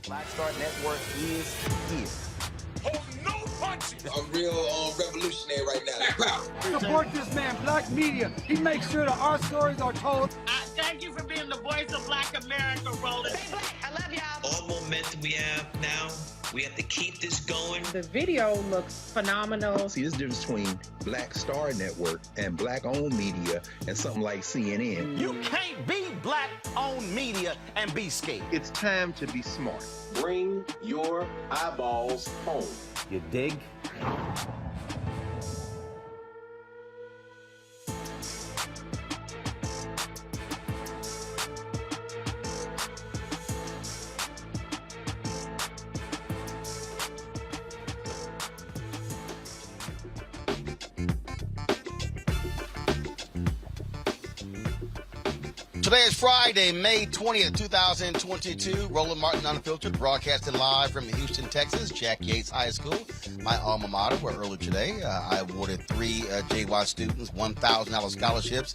Blackstar Network is here. Hold no punches. I'm real revolutionary right now. Support this man, Black Media. He makes sure that our stories are told. Thank you for being the voice of Black America, Roland. Stay black. I love y'all. All momentum we have now, we have to keep this going. The video looks phenomenal. See, there's a difference between Blackstar Network and Black-owned media and something like CNN. You can't be Black-owned media and be scared. It's time to be smart. Bring your eyeballs home. You dig? Today is Friday, May 20th, 2022. Roland Martin Unfiltered, broadcasting live from Houston, Texas. Yakes High School, my alma mater, where earlier today I awarded 3 JY students $1,000 scholarships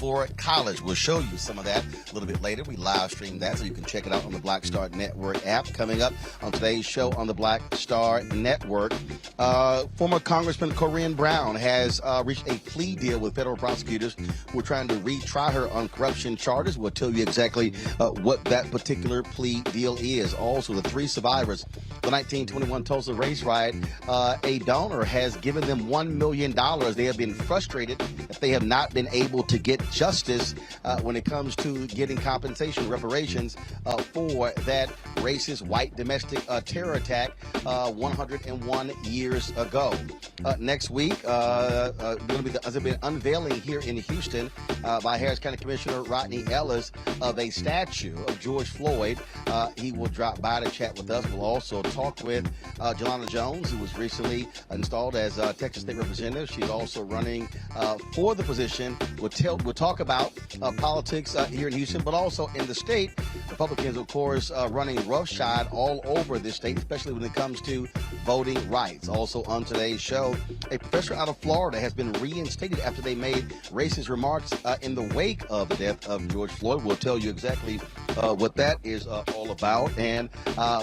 for college. We'll show you some of that a little bit later. We live stream that, so you can check it out on the Blackstar Network app. Coming up on today's show on the Blackstar Network, former Congressman Corinne Brown has reached a plea deal with federal prosecutors who are trying to retry her on corruption charges. We'll tell you exactly what that particular plea deal is. Also, the 3 survivors, the 1921 Tulsa race riot, a donor has given them $1 million. They have been frustrated that they have not been able to get justice when it comes to getting compensation, reparations for that racist white domestic terror attack 101 years ago. Next week, there's been unveiling here in Houston by Harris County Commissioner Rodney Ellis of a statue of George Floyd. He will drop by to chat with us. We'll also talk with Jelana Jones, who was recently installed as Texas State Representative. She's also running for the position. We'll talk about politics here in Houston, but also in the state. Republicans, of course, running roughshod all over this state, especially when it comes to voting rights. Also on today's show, a professor out of Florida has been reinstated after they made racist remarks in the wake of the death of George Floyd. We'll tell you exactly what that is all about, and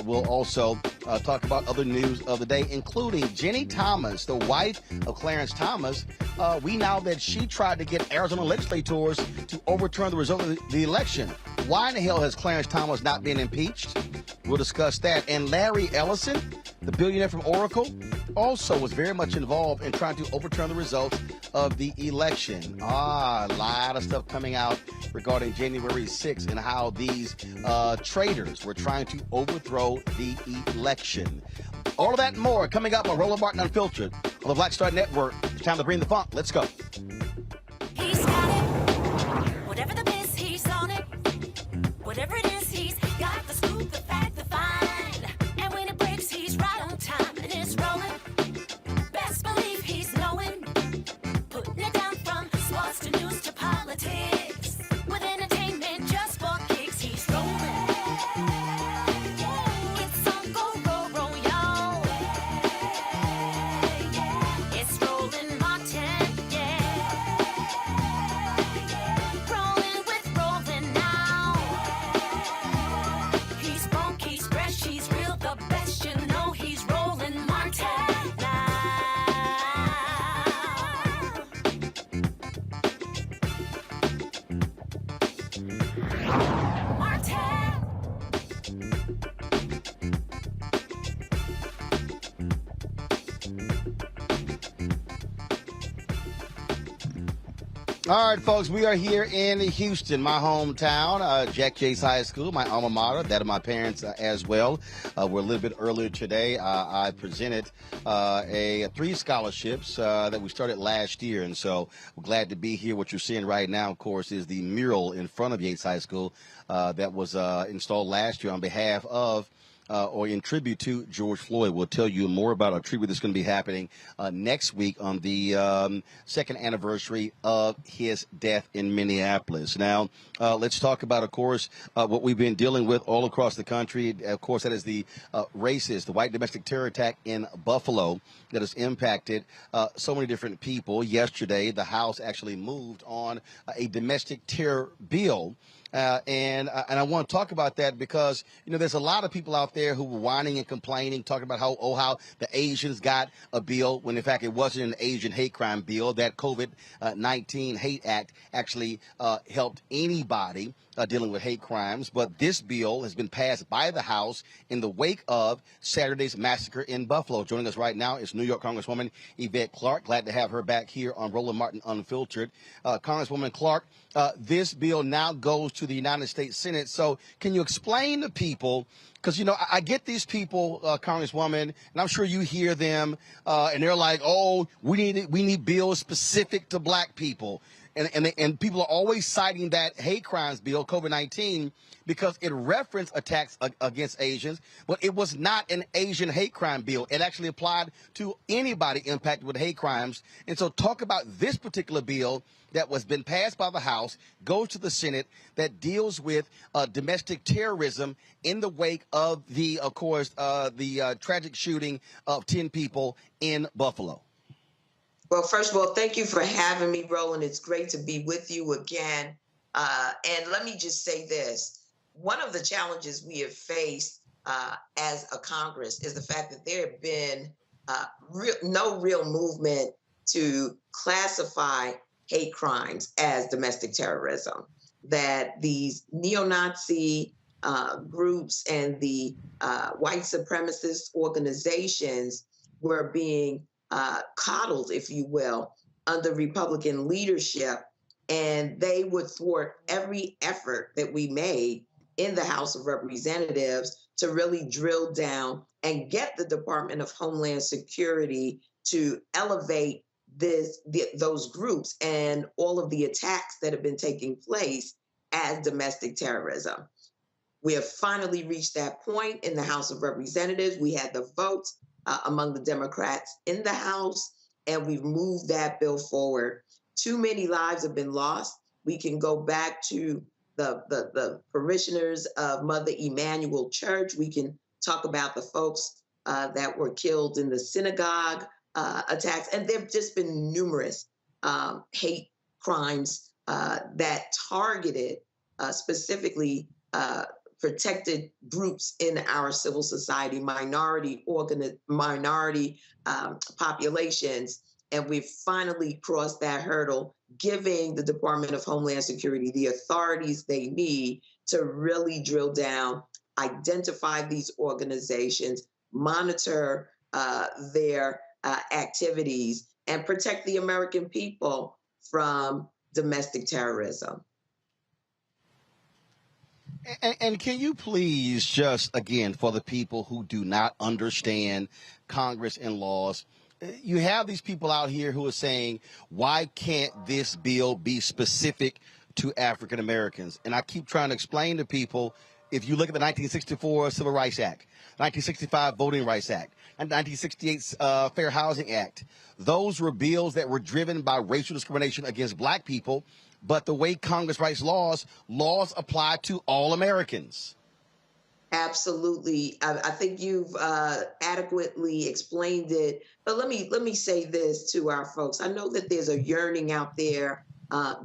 we'll also talk about other news of the day, including Jenny Thomas, the wife of Clarence Thomas. We know that she tried to get Arizona legislators to overturn the result of the election. Why in the hell has Clarence Thomas not been impeached? We'll discuss that. And Larry Ellison, the billionaire from Oracle, also was very much involved in trying to overturn the results of the election. A lot of stuff coming out regarding January 6th and how these traitors were trying to overthrow the election. All of that and more coming up on Roland Martin Unfiltered on the Blackstar Network. It's time to bring the funk. Let's go. He's got it. Whatever the biz, he's on it. Whatever it is, he's got the scoop, the fact, the find. And when it breaks, he's right on time and it's rolling. Best believe he's knowing. Putting it down from sports to news to politics. With entertainment just for kicks, he's rolling. It's on go, y'all. It's Roland Martin, yeah. Rolling with Roland now. He's funk, he's fresh, he's real, the best, you know he's Roland Martin now. All right, folks, we are here in Houston, my hometown, Yakes High School, my alma mater, that of my parents as well. We're a little bit earlier today. I presented 3 scholarships that we started last year, and so we're glad to be here. What you're seeing right now, of course, is the mural in front of Yakes High School that was installed last year on behalf of or in tribute to George Floyd. We'll tell you more about a tribute that's going to be happening next week on the second anniversary of his death in Minneapolis. Now, let's talk about, of course, what we've been dealing with all across the country. Of course, that is the racist, the white domestic terror attack in Buffalo that has impacted so many different people. Yesterday, the House actually moved on a domestic terror bill. And I want to talk about that because, you know, there's a lot of people out there who were whining and complaining, talking about how the Asians got a bill when, in fact, it wasn't an Asian hate crime bill. That COVID-19 Hate Act actually helped anybody dealing with hate crimes. But this bill has been passed by the House in the wake of Saturday's massacre in Buffalo. Joining us right now is New York Congresswoman Yvette Clarke. Glad to have her back here on Roland Martin Unfiltered. Congresswoman Clarke, this bill now goes to the United States Senate. So can you explain to people, because, you know, I get these people, Congresswoman, and I'm sure you hear them, and they're like, oh, we need bills specific to black people. And people are always citing that hate crimes bill, COVID-19, because it referenced attacks against Asians, but it was not an Asian hate crime bill. It actually applied to anybody impacted with hate crimes. And so talk about this particular bill that was been passed by the House, goes to the Senate, that deals with domestic terrorism in the wake of the tragic shooting of 10 people in Buffalo. Well, first of all, thank you for having me, Roland. It's great to be with you again. And let me just say this. One of the challenges we have faced as a Congress is the fact that there have been no real movement to classify hate crimes as domestic terrorism, that these neo-Nazi groups and the white supremacist organizations were being coddled, if you will, under Republican leadership, and they would thwart every effort that we made in the House of Representatives to really drill down and get the Department of Homeland Security to elevate those groups and all of the attacks that have been taking place as domestic terrorism. We have finally reached that point in the House of Representatives. We had the votes among the Democrats in the House, and we've moved that bill forward. Too many lives have been lost. We can go back to the parishioners of Mother Emanuel Church. We can talk about the folks that were killed in the synagogue attacks, and there have just been numerous hate crimes that targeted specifically protected groups in our civil society, minority populations, and we've finally crossed that hurdle, giving the Department of Homeland Security the authorities they need to really drill down, identify these organizations, monitor their activities, and protect the American people from domestic terrorism. And can you please just, again, for the people who do not understand Congress and laws, you have these people out here who are saying, why can't this bill be specific to African Americans? And I keep trying to explain to people, if you look at the 1964 Civil Rights Act, 1965 Voting Rights Act, and 1968 Fair Housing Act, those were bills that were driven by racial discrimination against black people. But the way Congress writes laws apply to all Americans. Absolutely. I think you've adequately explained it. But let me say this to our folks. I know that there's a yearning out there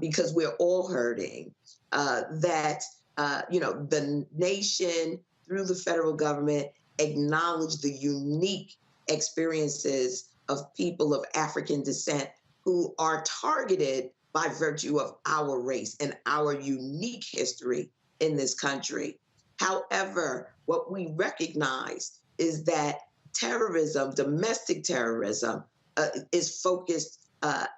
because we're all hurting, that the nation through the federal government acknowledge the unique experiences of people of African descent who are targeted by virtue of our race and our unique history in this country. However, what we recognize is that terrorism, domestic terrorism, is focused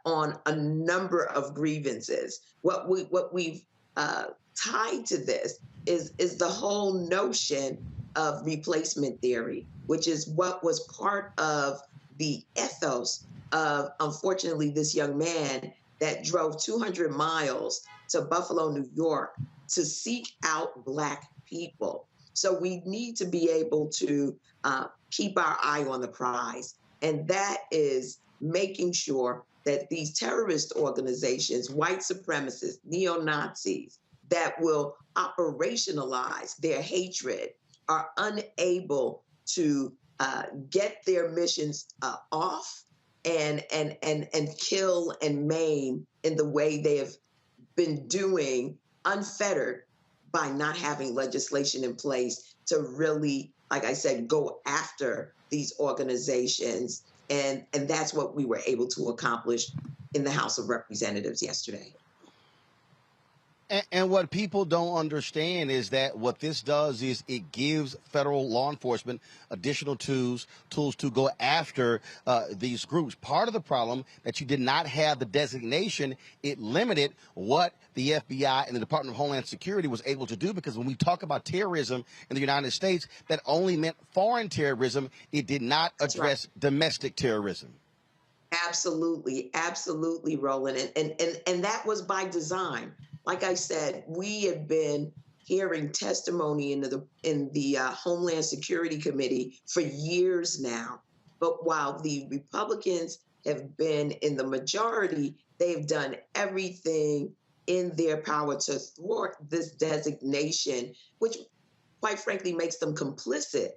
on a number of grievances. What we've tied to this is the whole notion of replacement theory, which is what was part of the ethos of, unfortunately, this young man that drove 200 miles to Buffalo, New York, to seek out Black people. So we need to be able to keep our eye on the prize. And that is making sure that these terrorist organizations, white supremacists, neo-Nazis, that will operationalize their hatred are unable to get their missions off and kill and maim in the way they have been doing, unfettered by not having legislation in place to really, like I said, go after these organizations. And that's what we were able to accomplish in the House of Representatives yesterday. And what people don't understand is that what this does is it gives federal law enforcement additional tools to go after these groups. Part of the problem that you did not have the designation, it limited what the FBI and the Department of Homeland Security was able to do, because when we talk about terrorism in the United States, that only meant foreign terrorism. It did not address domestic terrorism. Absolutely, absolutely, Roland, and that was by design. Like I said, we have been hearing testimony in the Homeland Security Committee for years now. But while the Republicans have been in the majority, they've done everything in their power to thwart this designation, which, quite frankly, makes them complicit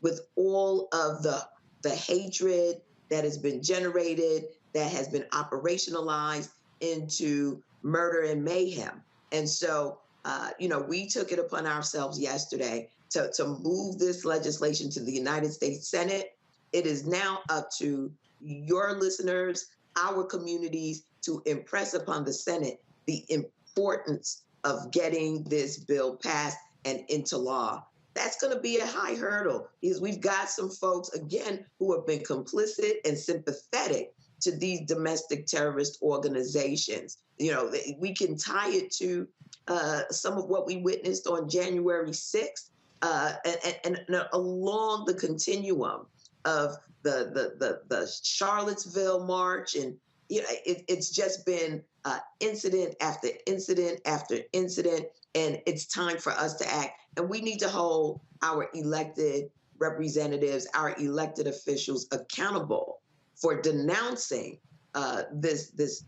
with all of the hatred that has been generated, that has been operationalized into murder and mayhem. And so, we took it upon ourselves yesterday to move this legislation to the United States Senate. It is now up to your listeners, our communities, to impress upon the Senate the importance of getting this bill passed and into law. That's going to be a high hurdle because we've got some folks, again, who have been complicit and sympathetic to these domestic terrorist organizations. We can tie it to some of what we witnessed on January 6th and along the continuum of the Charlottesville march. And, it's just been incident after incident after incident. And it's time for us to act. And we need to hold our elected representatives, our elected officials accountable for denouncing this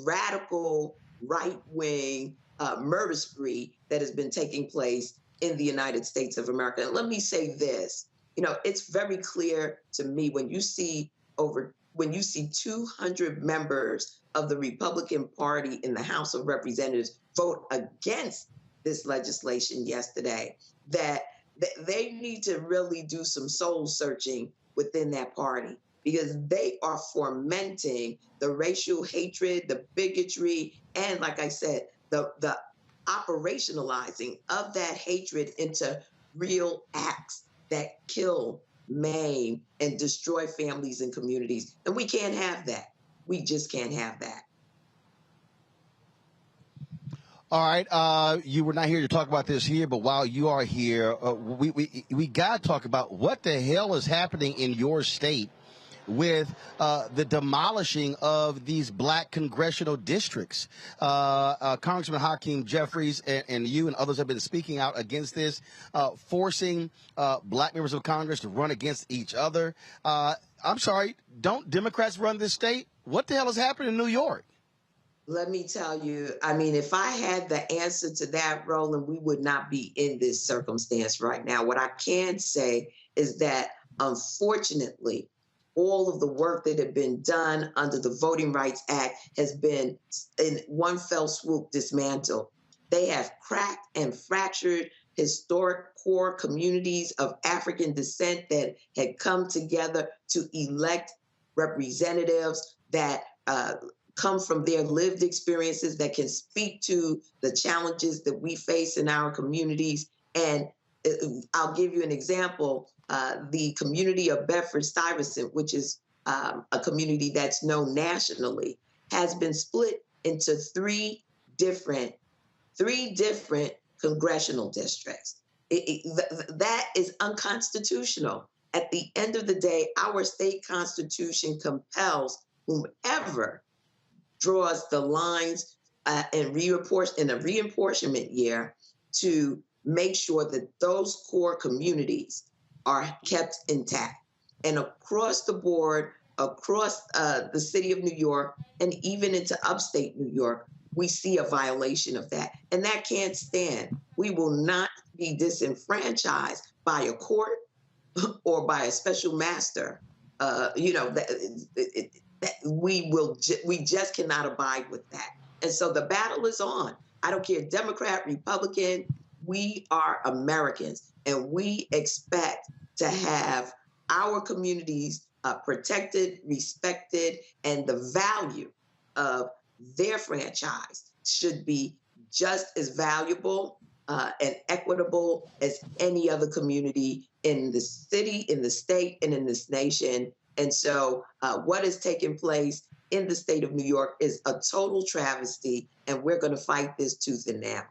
radical right-wing murder spree that has been taking place in the United States of America. And let me say this, it's very clear to me when you see 200 members of the Republican Party in the House of Representatives vote against this legislation yesterday, that they need to really do some soul searching within that party, because they are fomenting the racial hatred, the bigotry, and, like I said, the operationalizing of that hatred into real acts that kill, maim, and destroy families and communities. And we can't have that. We just can't have that. All right, you were not here to talk about this here, but while you are here, we got to talk about what the hell is happening in your state with the demolishing of these black congressional districts. Congressman Hakeem Jeffries and you and others have been speaking out against this, forcing black members of Congress to run against each other. I'm sorry, don't Democrats run this state? What the hell is happening in New York? Let me tell you, if I had the answer to that, Roland, we would not be in this circumstance right now. What I can say is that, unfortunately, all of the work that had been done under the Voting Rights Act has been, in one fell swoop, dismantled. They have cracked and fractured historic core communities of African descent that had come together to elect representatives that come from their lived experiences, that can speak to the challenges that we face in our communities. And I'll give you an example. The community of Bedford-Stuyvesant, which is a community that's known nationally, has been split into three different congressional districts. That is unconstitutional. At the end of the day, our state constitution compels whomever draws the lines in a reapportionment year to make sure that those core communities are kept intact. And across the board, across the city of New York, and even into upstate New York, we see a violation of that. And that can't stand. We will not be disenfranchised by a court or by a special master. We just cannot abide with that. And so the battle is on. I don't care, Democrat, Republican, we are Americans, and we expect to have our communities protected, respected, and the value of their franchise should be just as valuable and equitable as any other community in the city, in the state, and in this nation. And so what has taken place in the state of New York is a total travesty, and we're going to fight this tooth and nail.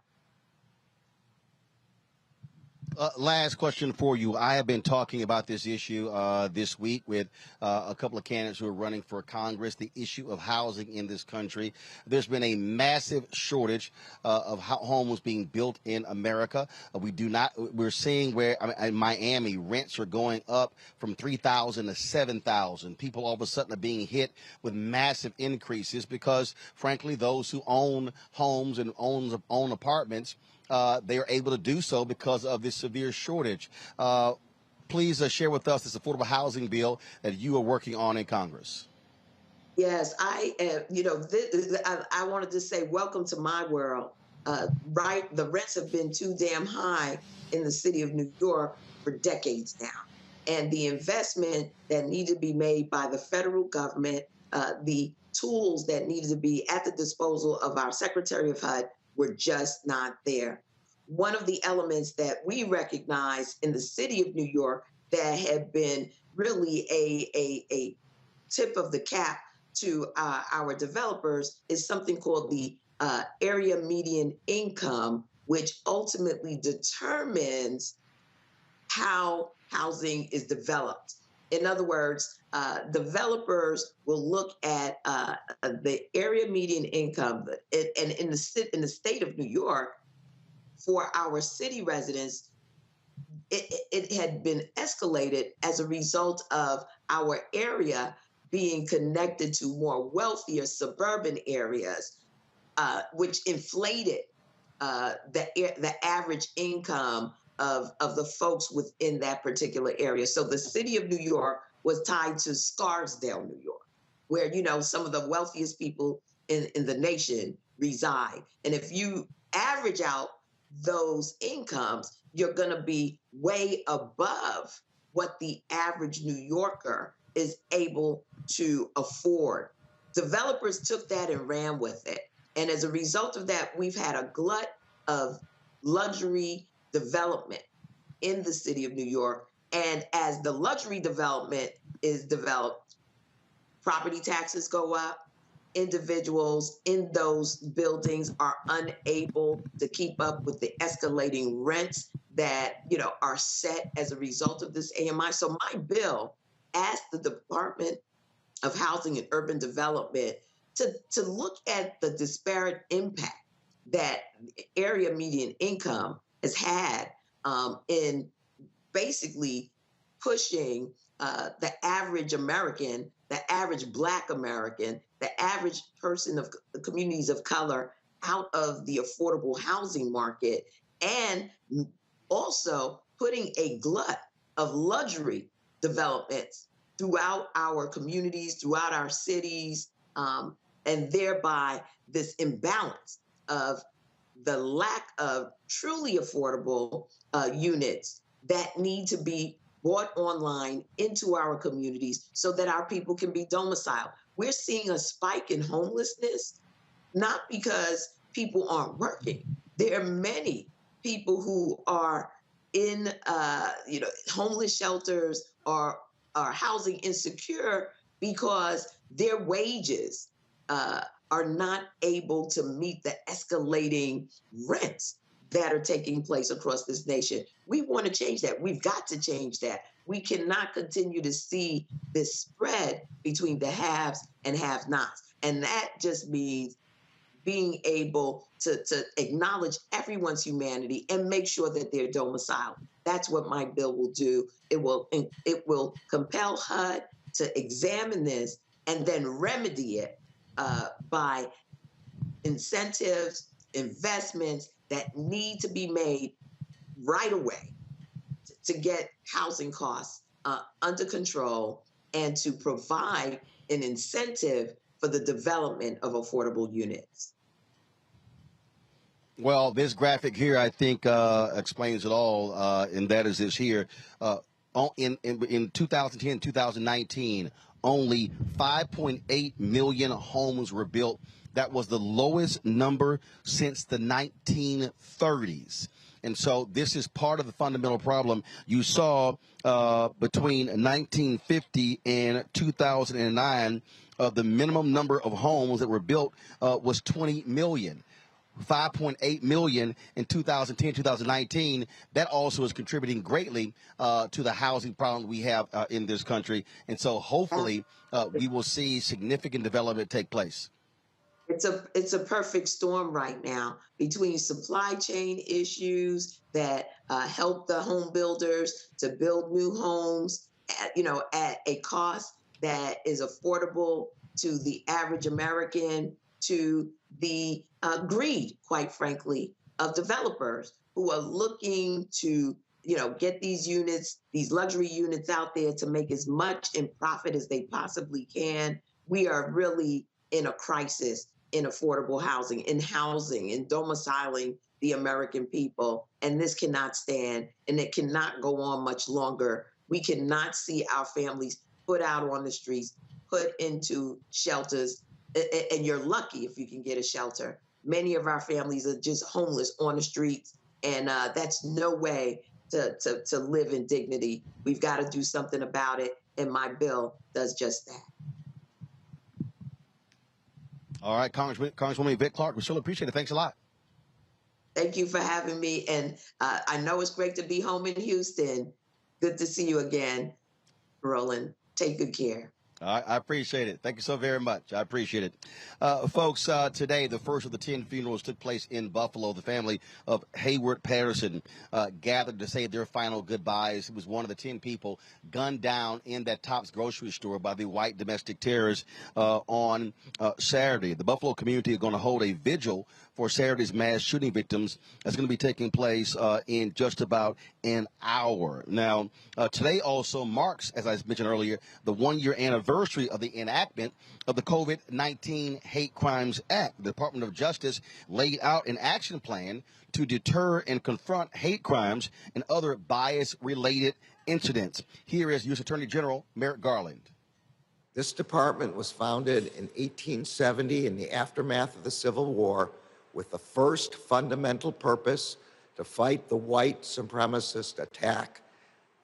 Last question for you. I have been talking about this issue this week with a couple of candidates who are running for Congress, the issue of housing in this country. There's been a massive shortage of homes being built in America. We're seeing where in Miami, rents are going up from $3,000 to $7,000. People all of a sudden are being hit with massive increases because, frankly, those who own homes and own apartments, they are able to do so because of this severe shortage. Please share with us this affordable housing bill that you are working on in Congress. Yes, I am. I wanted to say, welcome to my world. Right, the rents have been too damn high in the city of New York for decades now, and the investment that needed to be made by the federal government, the tools that needed to be at the disposal of our Secretary of HUD were just not there. One of the elements that we recognize in the city of New York that had been really a tip of the cap to our developers is something called the area median income, which ultimately determines how housing is developed. In other words, developers will look at the area median income, and in the state of New York, for our city residents, it had been escalated as a result of our area being connected to more wealthier suburban areas, which inflated the average income of the folks within that particular area. So the city of New York was tied to Scarsdale, New York, where, some of the wealthiest people in the nation reside. And if you average out those incomes, you're going to be way above what the average New Yorker is able to afford. Developers took that and ran with it. And as a result of that, we've had a glut of luxury development in the city of New York. And as the luxury development is developed, property taxes go up. Individuals in those buildings are unable to keep up with the escalating rents that, are set as a result of this AMI. So my bill asked the Department of Housing and Urban Development to look at the disparate impact that area median income has had in basically pushing the average American, the average Black American, the average person of the communities of color out of the affordable housing market, and also putting a glut of luxury developments throughout our communities, throughout our cities, and thereby this imbalance of the lack of truly affordable units that need to be brought online into our communities so that our people can be domiciled. We're seeing a spike in homelessness, not because people aren't working. There are many people who are in homeless shelters or are housing insecure because their wages are not able to meet the escalating rents that are taking place across this nation. We want to change that. We've got to change that. We cannot continue to see this spread between the haves and have-nots. And that just means being able to acknowledge everyone's humanity and make sure that they're domiciled. That's what my bill will do. It will compel HUD to examine this and then remedy it by incentives, investments that need to be made right away to get housing costs under control and to provide an incentive for the development of affordable units. Well, this graphic here, I think, explains it all, and that is this here. In 2010, 2019, only 5.8 million homes were built. That was the lowest number since the 1930s. And so this is part of the fundamental problem. You saw between 1950 and 2009, the minimum number of homes that were built was 20 million. 5.8 million in 2010, 2019. That also is contributing greatly to the housing problem we have in this country. And so hopefully we will see significant development take place. It's a perfect storm right now between supply chain issues that help the home builders to build new homes at a cost that is affordable to the average American, to the greed, quite frankly, of developers who are looking to get these units, these luxury units out there to make as much in profit as they possibly can. We are really in a crisis in affordable housing, in domiciling the American people. And this cannot stand, and it cannot go on much longer. We cannot see our families put out on the streets, put into shelters, and you're lucky if you can get a shelter. Many of our families are just homeless on the streets, and that's no way to live in dignity. We've got to do something about it, and my bill does just that. All right, Congresswoman Yvette Clarke, we still appreciate it. Thanks a lot. Thank you for having me. And I know it's great to be home in Houston. Good to see you again, Roland. Take good care. I appreciate it. Thank you so very much. I appreciate it. Folks, today, the first of the 10 funerals took place in Buffalo. The family of Hayward Patterson gathered to say their final goodbyes. He was one of the 10 people gunned down in that Tops grocery store by the white domestic terrorists on Saturday. The Buffalo community is going to hold a vigil for Saturday's mass shooting victims. That's going to be taking place in just about an hour. Now, today also marks, as I mentioned earlier, the 1-year anniversary of the enactment of the COVID-19 Hate Crimes Act. The Department of Justice laid out an action plan to deter and confront hate crimes and other bias-related incidents. Here is U.S. Attorney General Merrick Garland. This department was founded in 1870 in the aftermath of the Civil War with the first fundamental purpose to fight the white supremacist attack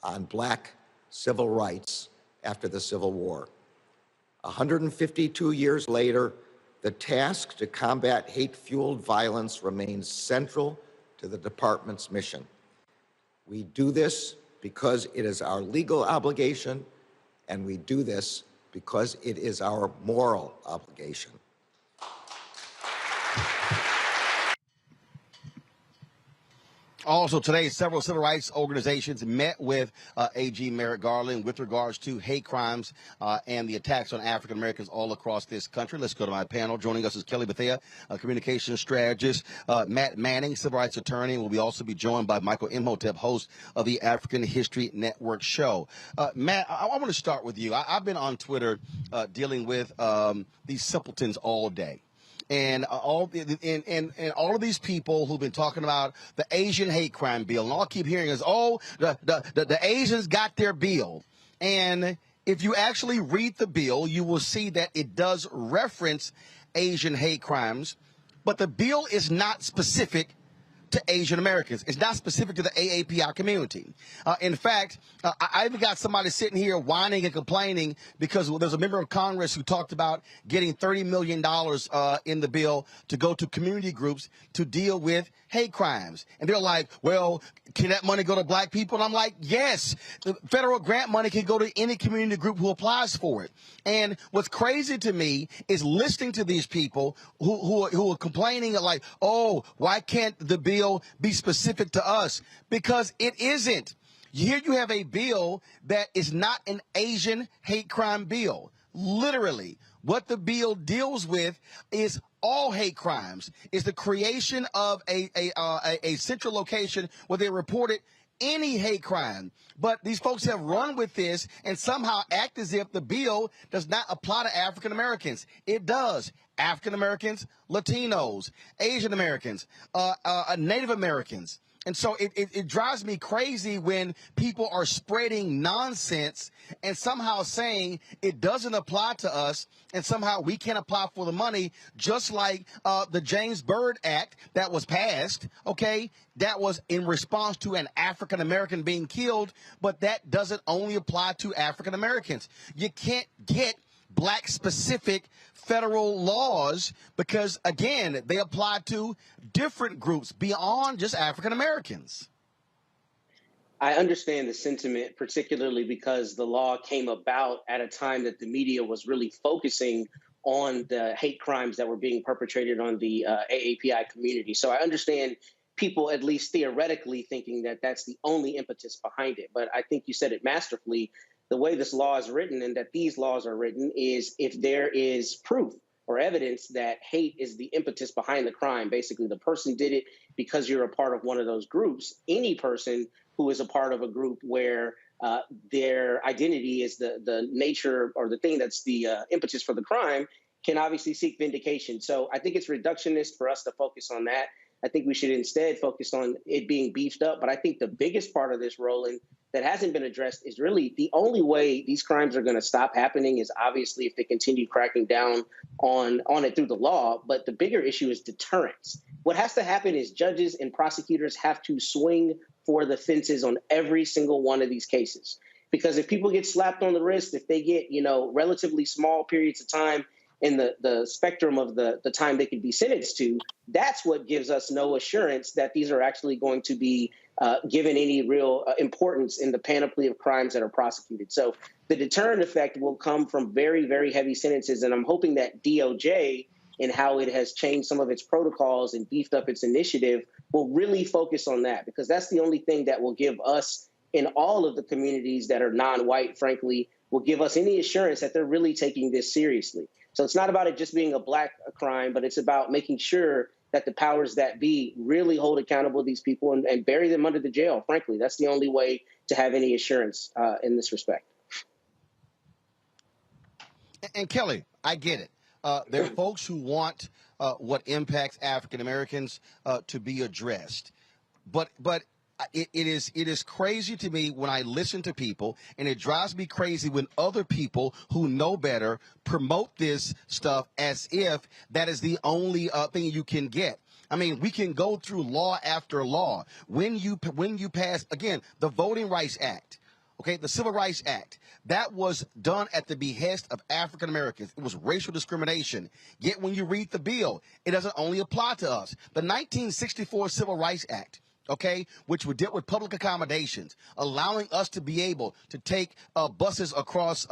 on black civil rights after the Civil War. 152 years later, the task to combat hate-fueled violence remains central to the department's mission. We do this because it is our legal obligation, and we do this because it is our moral obligation. Also today, several civil rights organizations met with AG Merrick Garland with regards to hate crimes and the attacks on African Americans all across this country. Let's go to my panel. Joining us is Kelly Bethea, a communications strategist, Matt Manning, civil rights attorney, and we'll also be joined by Michael Imhotep, host of the African History Network show. Matt, I want to start with you. I've been on Twitter dealing with these simpletons all day. And all of these people who've been talking about the Asian hate crime bill, and all I keep hearing is, the Asians got their bill. And if you actually read the bill, you will see that it does reference Asian hate crimes, but the bill is not specific to Asian Americans. It's not specific to the AAPI community. In fact, I even got somebody sitting here whining and complaining because there's a member of Congress who talked about getting $30 million in the bill to go to community groups to deal with hate crimes. And they're like, well, can that money go to black people? And I'm like, yes, the federal grant money can go to any community group who applies for it. And what's crazy to me is listening to these people who are complaining like, oh, why can't the bill be specific to us? Because it isn't. Here you have a bill that is not an Asian hate crime bill. Literally, what the bill deals with is all hate crimes. Is the creation of a central location where they reported any hate crime. But these folks have run with this and somehow act as if the bill does not apply to African Americans. It does. African Americans, Latinos, Asian Americans, Native Americans. And so it drives me crazy when people are spreading nonsense and somehow saying it doesn't apply to us and somehow we can't apply for the money, just like the James Byrd Act that was passed, okay? That was in response to an African American being killed, but that doesn't only apply to African Americans. You can't get black specific federal laws because, again, they apply to different groups beyond just African Americans. I understand the sentiment, particularly because the law came about at a time that the media was really focusing on the hate crimes that were being perpetrated on the AAPI community. So I understand people, at least theoretically, thinking that that's the only impetus behind it. But I think you said it masterfully. The way this law is written and that these laws are written is if there is proof or evidence that hate is the impetus behind the crime, basically the person did it because you're a part of one of those groups, any person who is a part of a group where their identity is the nature or the thing that's the impetus for the crime can obviously seek vindication. So I think it's reductionist for us to focus on that. I think we should instead focus on it being beefed up. But I think the biggest part of this, Roland, that hasn't been addressed is really the only way these crimes are going to stop happening is obviously if they continue cracking down on it through the law. But the bigger issue is deterrence. What has to happen is judges and prosecutors have to swing for the fences on every single one of these cases. Because if people get slapped on the wrist, if they get, relatively small periods of time in the spectrum of the time they could be sentenced to, that's what gives us no assurance that these are actually going to be given any real importance in the panoply of crimes that are prosecuted. So the deterrent effect will come from very, very heavy sentences. And I'm hoping that DOJ and how it has changed some of its protocols and beefed up its initiative will really focus on that, because that's the only thing that will give us in all of the communities that are non-white, frankly, will give us any assurance that they're really taking this seriously. So it's not about it just being a black crime, but it's about making sure that the powers that be really hold accountable these people and bury them under the jail. Frankly, that's the only way to have any assurance in this respect. And Kelly, I get it. There are folks who want what impacts African Americans to be addressed, but it is crazy to me when I listen to people, and it drives me crazy when other people who know better promote this stuff as if that is the only thing you can get. I mean, we can go through law after law. When you pass, again, the Voting Rights Act, okay, the Civil Rights Act, that was done at the behest of African Americans. It was racial discrimination. Yet when you read the bill, it doesn't only apply to us. The 1964 Civil Rights Act, okay, which would deal with public accommodations, allowing us to be able to take buses across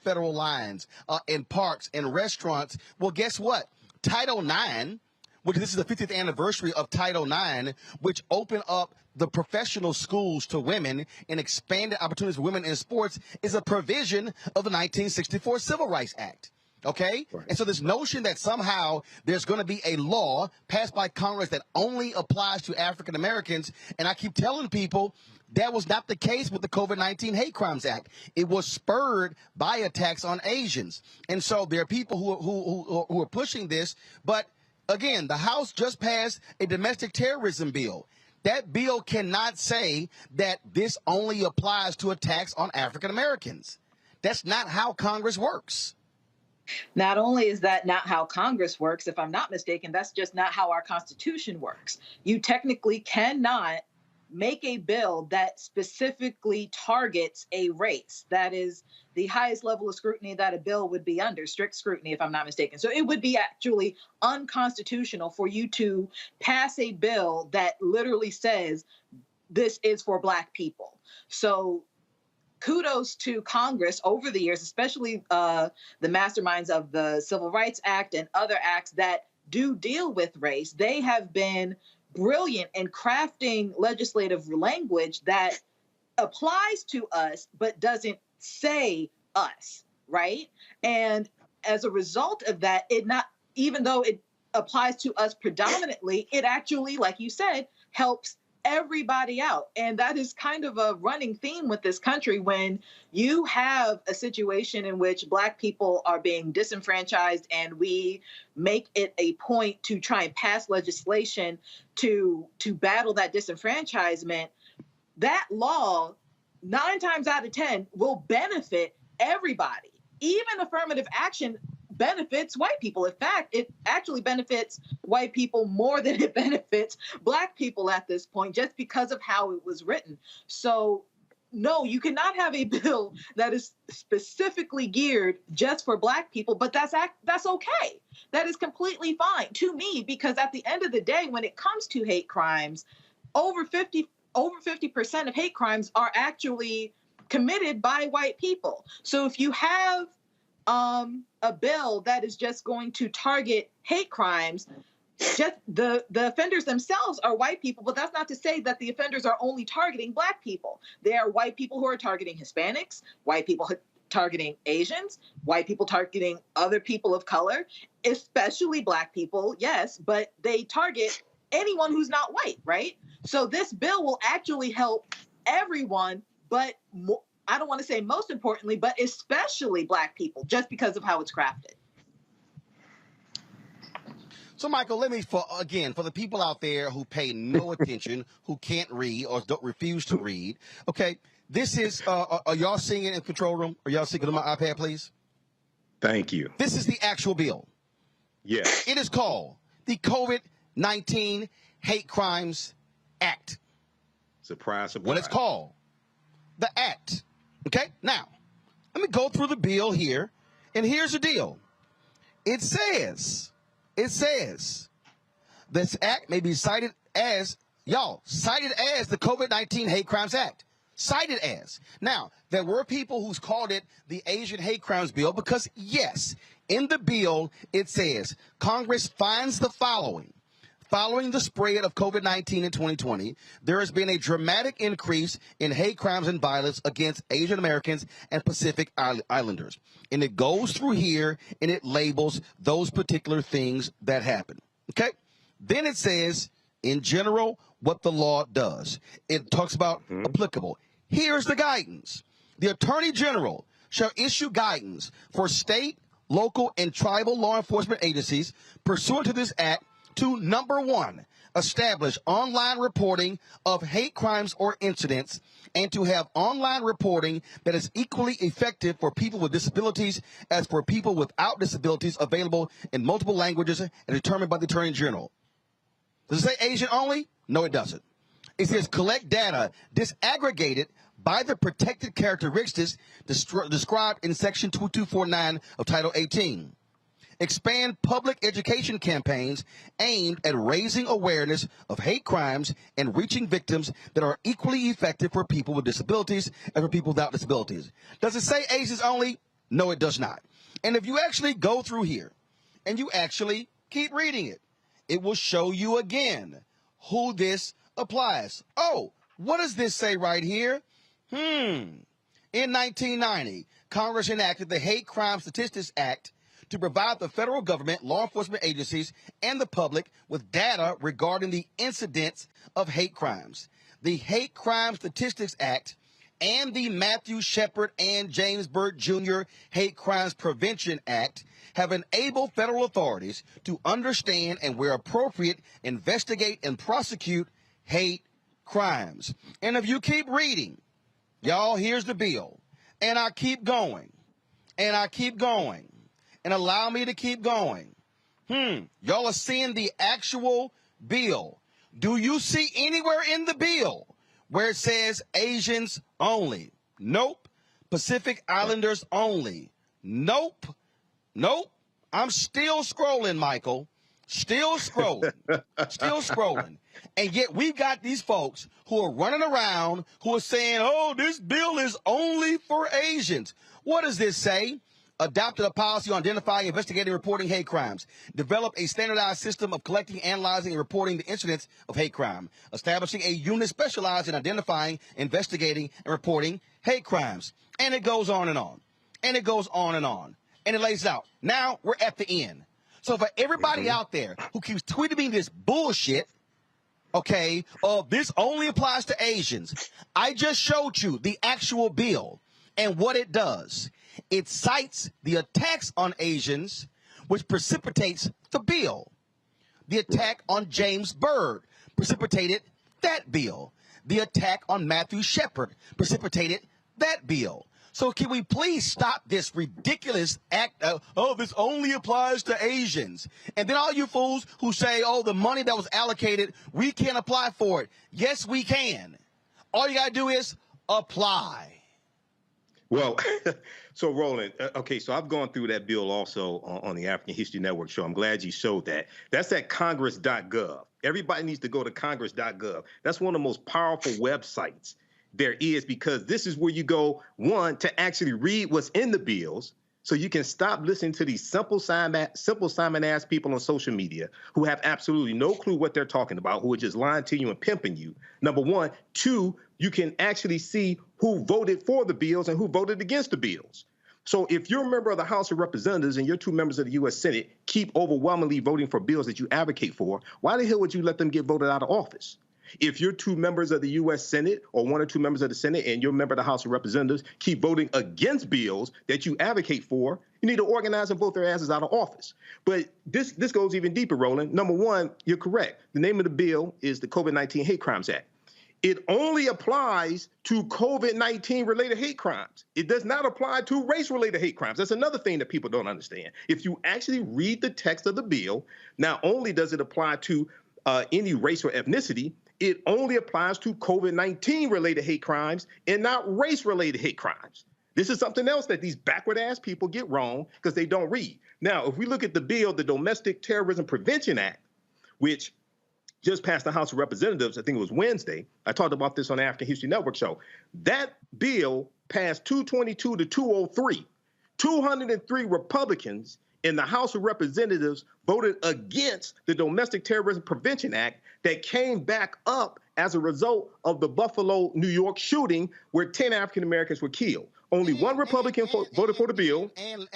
federal lines in parks and restaurants. Well, guess what? Title IX, which this is the 50th anniversary of Title IX, which opened up the professional schools to women and expanded opportunities for women in sports, is a provision of the 1964 Civil Rights Act. Okay? Right. And so this notion that somehow there's going to be a law passed by Congress that only applies to African Americans, and I keep telling people that was not the case with the COVID-19 Hate Crimes Act. It was spurred by attacks on Asians. And so there are people who are pushing this, but again, the House just passed a domestic terrorism bill. That bill cannot say that this only applies to attacks on African Americans. That's not how Congress works. Not only is that not how Congress works, if I'm not mistaken, that's just not how our Constitution works. You technically cannot make a bill that specifically targets a race. That is the highest level of scrutiny that a bill would be under, strict scrutiny, if I'm not mistaken. So it would be actually unconstitutional for you to pass a bill that literally says this is for Black people. So kudos to Congress over the years, especially the masterminds of the Civil Rights Act and other acts that do deal with race. They have been brilliant in crafting legislative language that applies to us, but doesn't say us, right? And as a result of that, even though it applies to us predominantly, it actually, like you said, helps everybody out. And that is kind of a running theme with this country when you have a situation in which Black people are being disenfranchised and we make it a point to try and pass legislation to battle that disenfranchisement. That law, 9 times out of 10, will benefit everybody. Even affirmative action benefits white people. In fact, it actually benefits white people more than it benefits Black people at this point, just because of how it was written. So no, you cannot have a bill that is specifically geared just for Black people, but that's okay. That is completely fine to me, because at the end of the day, when it comes to hate crimes, over 50% of hate crimes are actually committed by white people. So if you have a bill that is just going to target hate crimes, just the offenders themselves are white people, but that's not to say that the offenders are only targeting Black people. There are white people who are targeting Hispanics, white people targeting Asians, white people targeting other people of color, especially Black people, yes, but they target anyone who's not white, right? So this bill will actually help everyone, but I don't want to say most importantly, but especially Black people, just because of how it's crafted. So, Michael, let me, for the people out there who pay no attention, who can't read or refuse to read, okay, this is, are y'all seeing it in the control room? Are y'all seeing it on my iPad, please? Thank you. This is the actual bill. Yes. It is called the COVID-19 Hate Crimes Act. Surprise, surprise. What it's called. The Act. Okay? Now, let me go through the bill here, and here's the deal. It says this act may be cited as the COVID-19 Hate Crimes Act. Cited as. Now, there were people who's called it the Asian Hate Crimes Bill because, yes, in the bill it says Congress finds the following. Following the spread of COVID-19 in 2020, there has been a dramatic increase in hate crimes and violence against Asian Americans and Pacific Islanders. And it goes through here and it labels those particular things that happen. Okay? Then it says, in general, what the law does. It talks about applicable. Here's the guidance. The Attorney General shall issue guidance for state, local, and tribal law enforcement agencies pursuant to this act to, number one, establish online reporting of hate crimes or incidents, and to have online reporting that is equally effective for people with disabilities as for people without disabilities, available in multiple languages and determined by the Attorney General. Does it say Asian only? No, it doesn't. It says collect data disaggregated by the protected characteristics described in Section 2249 of Title 18. Expand public education campaigns aimed at raising awareness of hate crimes and reaching victims that are equally effective for people with disabilities and for people without disabilities. Does it say Asians only? No, it does not. And if you actually go through here and you actually keep reading it, it will show you again who this applies. Oh, what does this say right here? In 1990, Congress enacted the Hate Crime Statistics Act to provide the federal government, law enforcement agencies, and the public with data regarding the incidents of hate crimes. The Hate Crime Statistics Act and the Matthew Shepard and James Byrd Jr. Hate Crimes Prevention Act have enabled federal authorities to understand and, where appropriate, investigate and prosecute hate crimes. And if you keep reading, y'all, here's the bill. And I keep going. And I keep going. And allow me to keep going. Y'all are seeing the actual bill. Do you see anywhere in the bill where it says Asians only? Nope. Pacific Islanders only? Nope. Nope. I'm still scrolling, Michael. Still scrolling. Still scrolling. And yet we've got these folks who are running around who are saying, oh, this bill is only for Asians. What does this say? Adopted a policy on identifying, investigating, and reporting hate crimes. Develop a standardized system of collecting, analyzing, and reporting the incidents of hate crime. Establishing a unit specialized in identifying, investigating, and reporting hate crimes. And it goes on and on. And it goes on and on. And it lays it out. Now we're at the end. So for everybody out there who keeps tweeting me this bullshit, okay, this only applies to Asians, I just showed you the actual bill and what it does. It cites the attacks on Asians, which precipitates the bill. The attack on James Byrd precipitated that bill. The attack on Matthew Shepard precipitated that bill. So can we please stop this ridiculous act of, this only applies to Asians? And then all you fools who say, the money that was allocated, we can't apply for it. Yes, we can. All you got to do is apply? Well, so Roland, okay, so I've gone through that bill also on the African History Network show. I'm glad you showed that. That's at congress.gov. Everybody needs to go to congress.gov. That's one of the most powerful websites there is, because this is where you go, one, to actually read what's in the bills, so you can stop listening to these simple Simon ass people on social media who have absolutely no clue what they're talking about, who are just lying to you and pimping you. Number one. Two, you can actually see who voted for the bills and who voted against the bills. So if you're a member of the House of Representatives and you're 2 members of the U.S. Senate keep overwhelmingly voting for bills that you advocate for, why the hell would you let them get voted out of office? If you're 2 members of the U.S. Senate or 1 or 2 members of the Senate and you're a member of the House of Representatives keep voting against bills that you advocate for, you need to organize and vote their asses out of office. But this goes even deeper, Roland. Number one, you're correct. The name of the bill is the COVID-19 Hate Crimes Act. It only applies to COVID-19 related hate crimes. It does not apply to race-related hate crimes. That's another thing that people don't understand. If you actually read the text of the bill, not only does it apply to any race or ethnicity, it only applies to COVID-19 related hate crimes and not race-related hate crimes. This is something else that these backward-ass people get wrong because they don't read. Now, if we look at the bill, the Domestic Terrorism Prevention Act, which just passed the House of Representatives, I think it was Wednesday. I talked about this on the African History Network show. That bill passed 222 to 203. 203 Republicans in the House of Representatives voted against the Domestic Terrorism Prevention Act that came back up as a result of the Buffalo, New York shooting where 10 African Americans were killed. Only one Republican voted for the bill.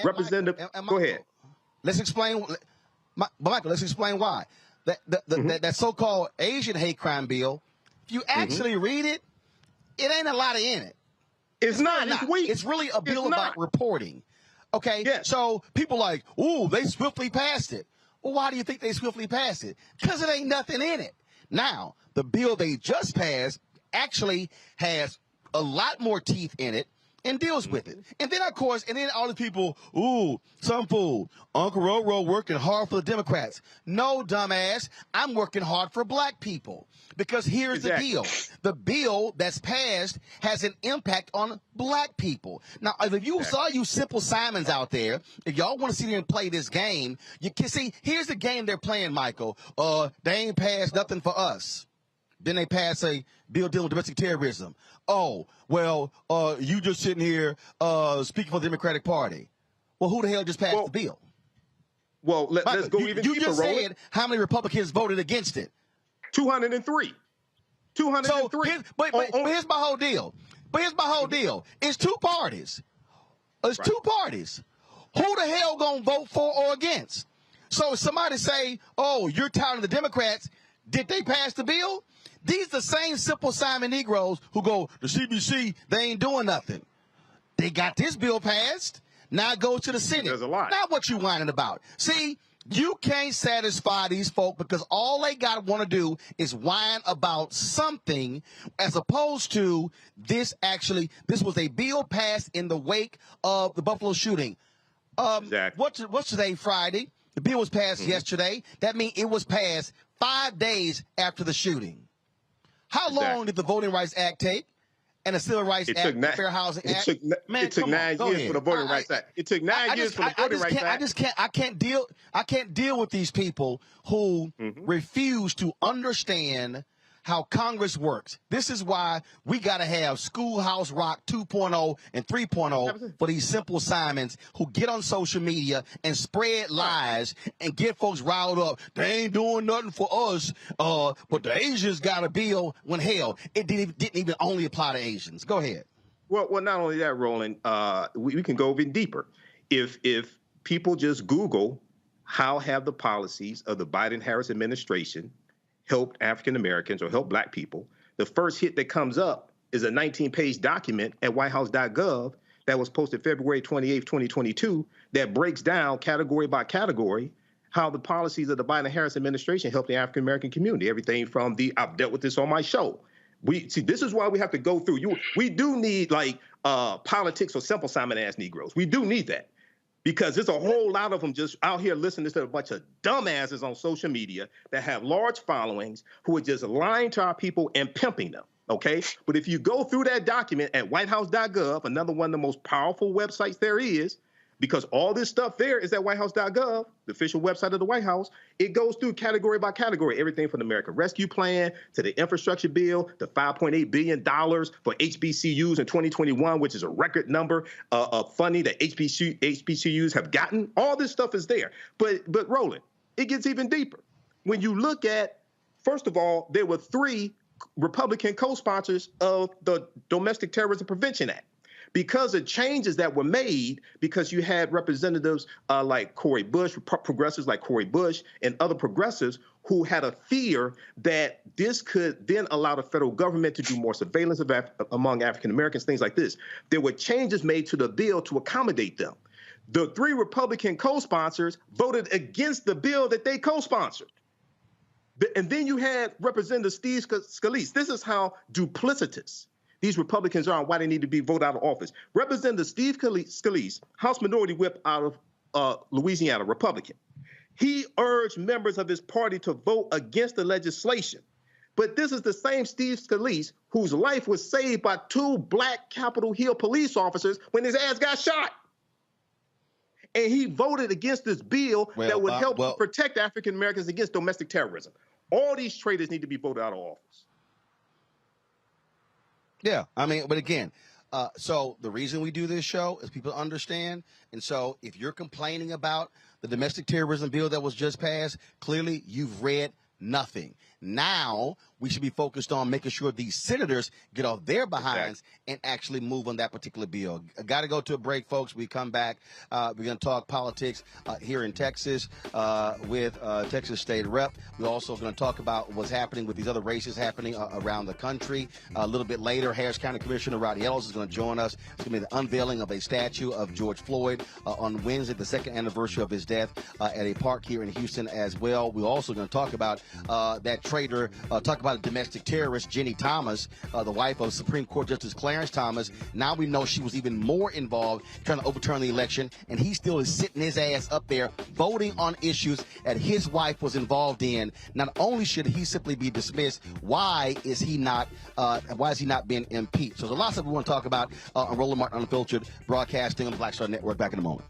Representative, go ahead. Let's explain, Michael, let's explain why. That so-called Asian hate crime bill, if you actually read it, it ain't a lot in it. It's not. It's weak. It's really a bill about reporting. Okay? Yes. So people like, ooh, they swiftly passed it. Well, why do you think they swiftly passed it? Because it ain't nothing in it. Now, the bill they just passed actually has a lot more teeth in it and deals with it. And then, of course, all the people, ooh, some fool, Uncle Roro working hard for the Democrats. No, dumbass, I'm working hard for black people. Because here's the deal. The bill that's passed has an impact on black people. Now, if you saw you simple Simons out there, if y'all want to sit here and play this game, you can see, here's the game they're playing, Michael. They ain't passed nothing for us. Then they pass a bill dealing with domestic terrorism. Oh, well, you just sitting here speaking for the Democratic Party. Well, who the hell just passed the bill? Well, let's go even deeper, You just Roland. said how many Republicans voted against it. 203. 203. So, but here's my whole deal. It's 2 parties. It's 2 parties. Who the hell gonna vote for or against? So if somebody say, oh, you're tired of the Democrats, did they pass the bill? These are the same simple Simon Negroes who go, the CBC, they ain't doing nothing. They got this bill passed. Now it goes to the Senate. There's a lot. Not what you whining about. See, you can't satisfy these folk because all they got to want to do is whine about something as opposed to this was a bill passed in the wake of the Buffalo shooting. Exactly. What's today, Friday? The bill was passed yesterday. That means it was passed 5 days after the shooting. How long did the Voting Rights Act take? And the Civil Rights Act, the Fair Housing Act? It took 9 years for the Voting Rights Act. It took 9 years for the Voting Rights Act. I can't deal with these people who refuse to understand how Congress works. This is why we got to have Schoolhouse Rock 2.0 and 3.0 for these simple Simons who get on social media and spread lies and get folks riled up. They ain't doing nothing for us, but the Asians got a bill when hell, it didn't even only apply to Asians. Go ahead. Well, not only that, Roland, we can go even deeper. If people just Google how have the policies of the Biden-Harris administration helped African Americans or helped black people, the first hit that comes up is a 19-page document at whitehouse.gov that was posted February 28, 2022, that breaks down category by category how the policies of the Biden-Harris administration helped the African American community. Everything from I've dealt with this on my show. This is why we have to go through. We do need politics for simple Simon-ass Negroes. We do need that. Because there's a whole lot of them just out here listening to a bunch of dumbasses on social media that have large followings who are just lying to our people and pimping them. okay? But if you go through that document at whitehouse.gov, another one of the most powerful websites there is, because all this stuff there is at whitehouse.gov, the official website of the White House. It goes through category by category, everything from the American Rescue Plan to the infrastructure bill, the $5.8 billion for HBCUs in 2021, which is a record number of funding that HBCUs have gotten. All this stuff is there. But Roland, it gets even deeper. When you look at, first of all, there were 3 Republican co-sponsors of the Domestic Terrorism Prevention Act. Because of changes that were made, because you had representatives like Cori Bush, progressives like Cori Bush, and other progressives who had a fear that this could then allow the federal government to do more surveillance among African Americans, things like this. There were changes made to the bill to accommodate them. The 3 Republican co-sponsors voted against the bill that they co-sponsored. And then you had Representative Steve Scalise. This is how duplicitous these Republicans are and why they need to be voted out of office. Representative Steve Scalise, House Minority Whip out of Louisiana, Republican. He urged members of his party to vote against the legislation. But this is the same Steve Scalise whose life was saved by 2 black Capitol Hill police officers when his ass got shot. And he voted against this bill that would help protect African Americans against domestic terrorism. All these traitors need to be voted out of office. Yeah, I mean, but again, so the reason we do this show is people understand. And so if you're complaining about the domestic terrorism bill that was just passed, clearly you've read nothing. Now we should be focused on making sure these senators get off their behinds and actually move on that particular bill. Got to go to a break, folks. We come back. We're going to talk politics here in Texas with Texas State Rep. We're also going to talk about what's happening with these other races happening around the country. A little bit later, Harris County Commissioner Rodney Ellis is going to join us. It's going to be the unveiling of a statue of George Floyd on Wednesday, the 2nd anniversary of his death at a park here in Houston as well. We're also going to talk about that traitor, talk about a domestic terrorist, Jenny Thomas, the wife of Supreme Court Justice Clarence Thomas. Now we know she was even more involved trying to overturn the election, and he still is sitting his ass up there voting on issues that his wife was involved in. Not only should he simply be dismissed, why is he not being impeached? So there's lots of we want to talk about on Roland Martin Unfiltered, broadcasting on the Blackstar Network. Back in a moment.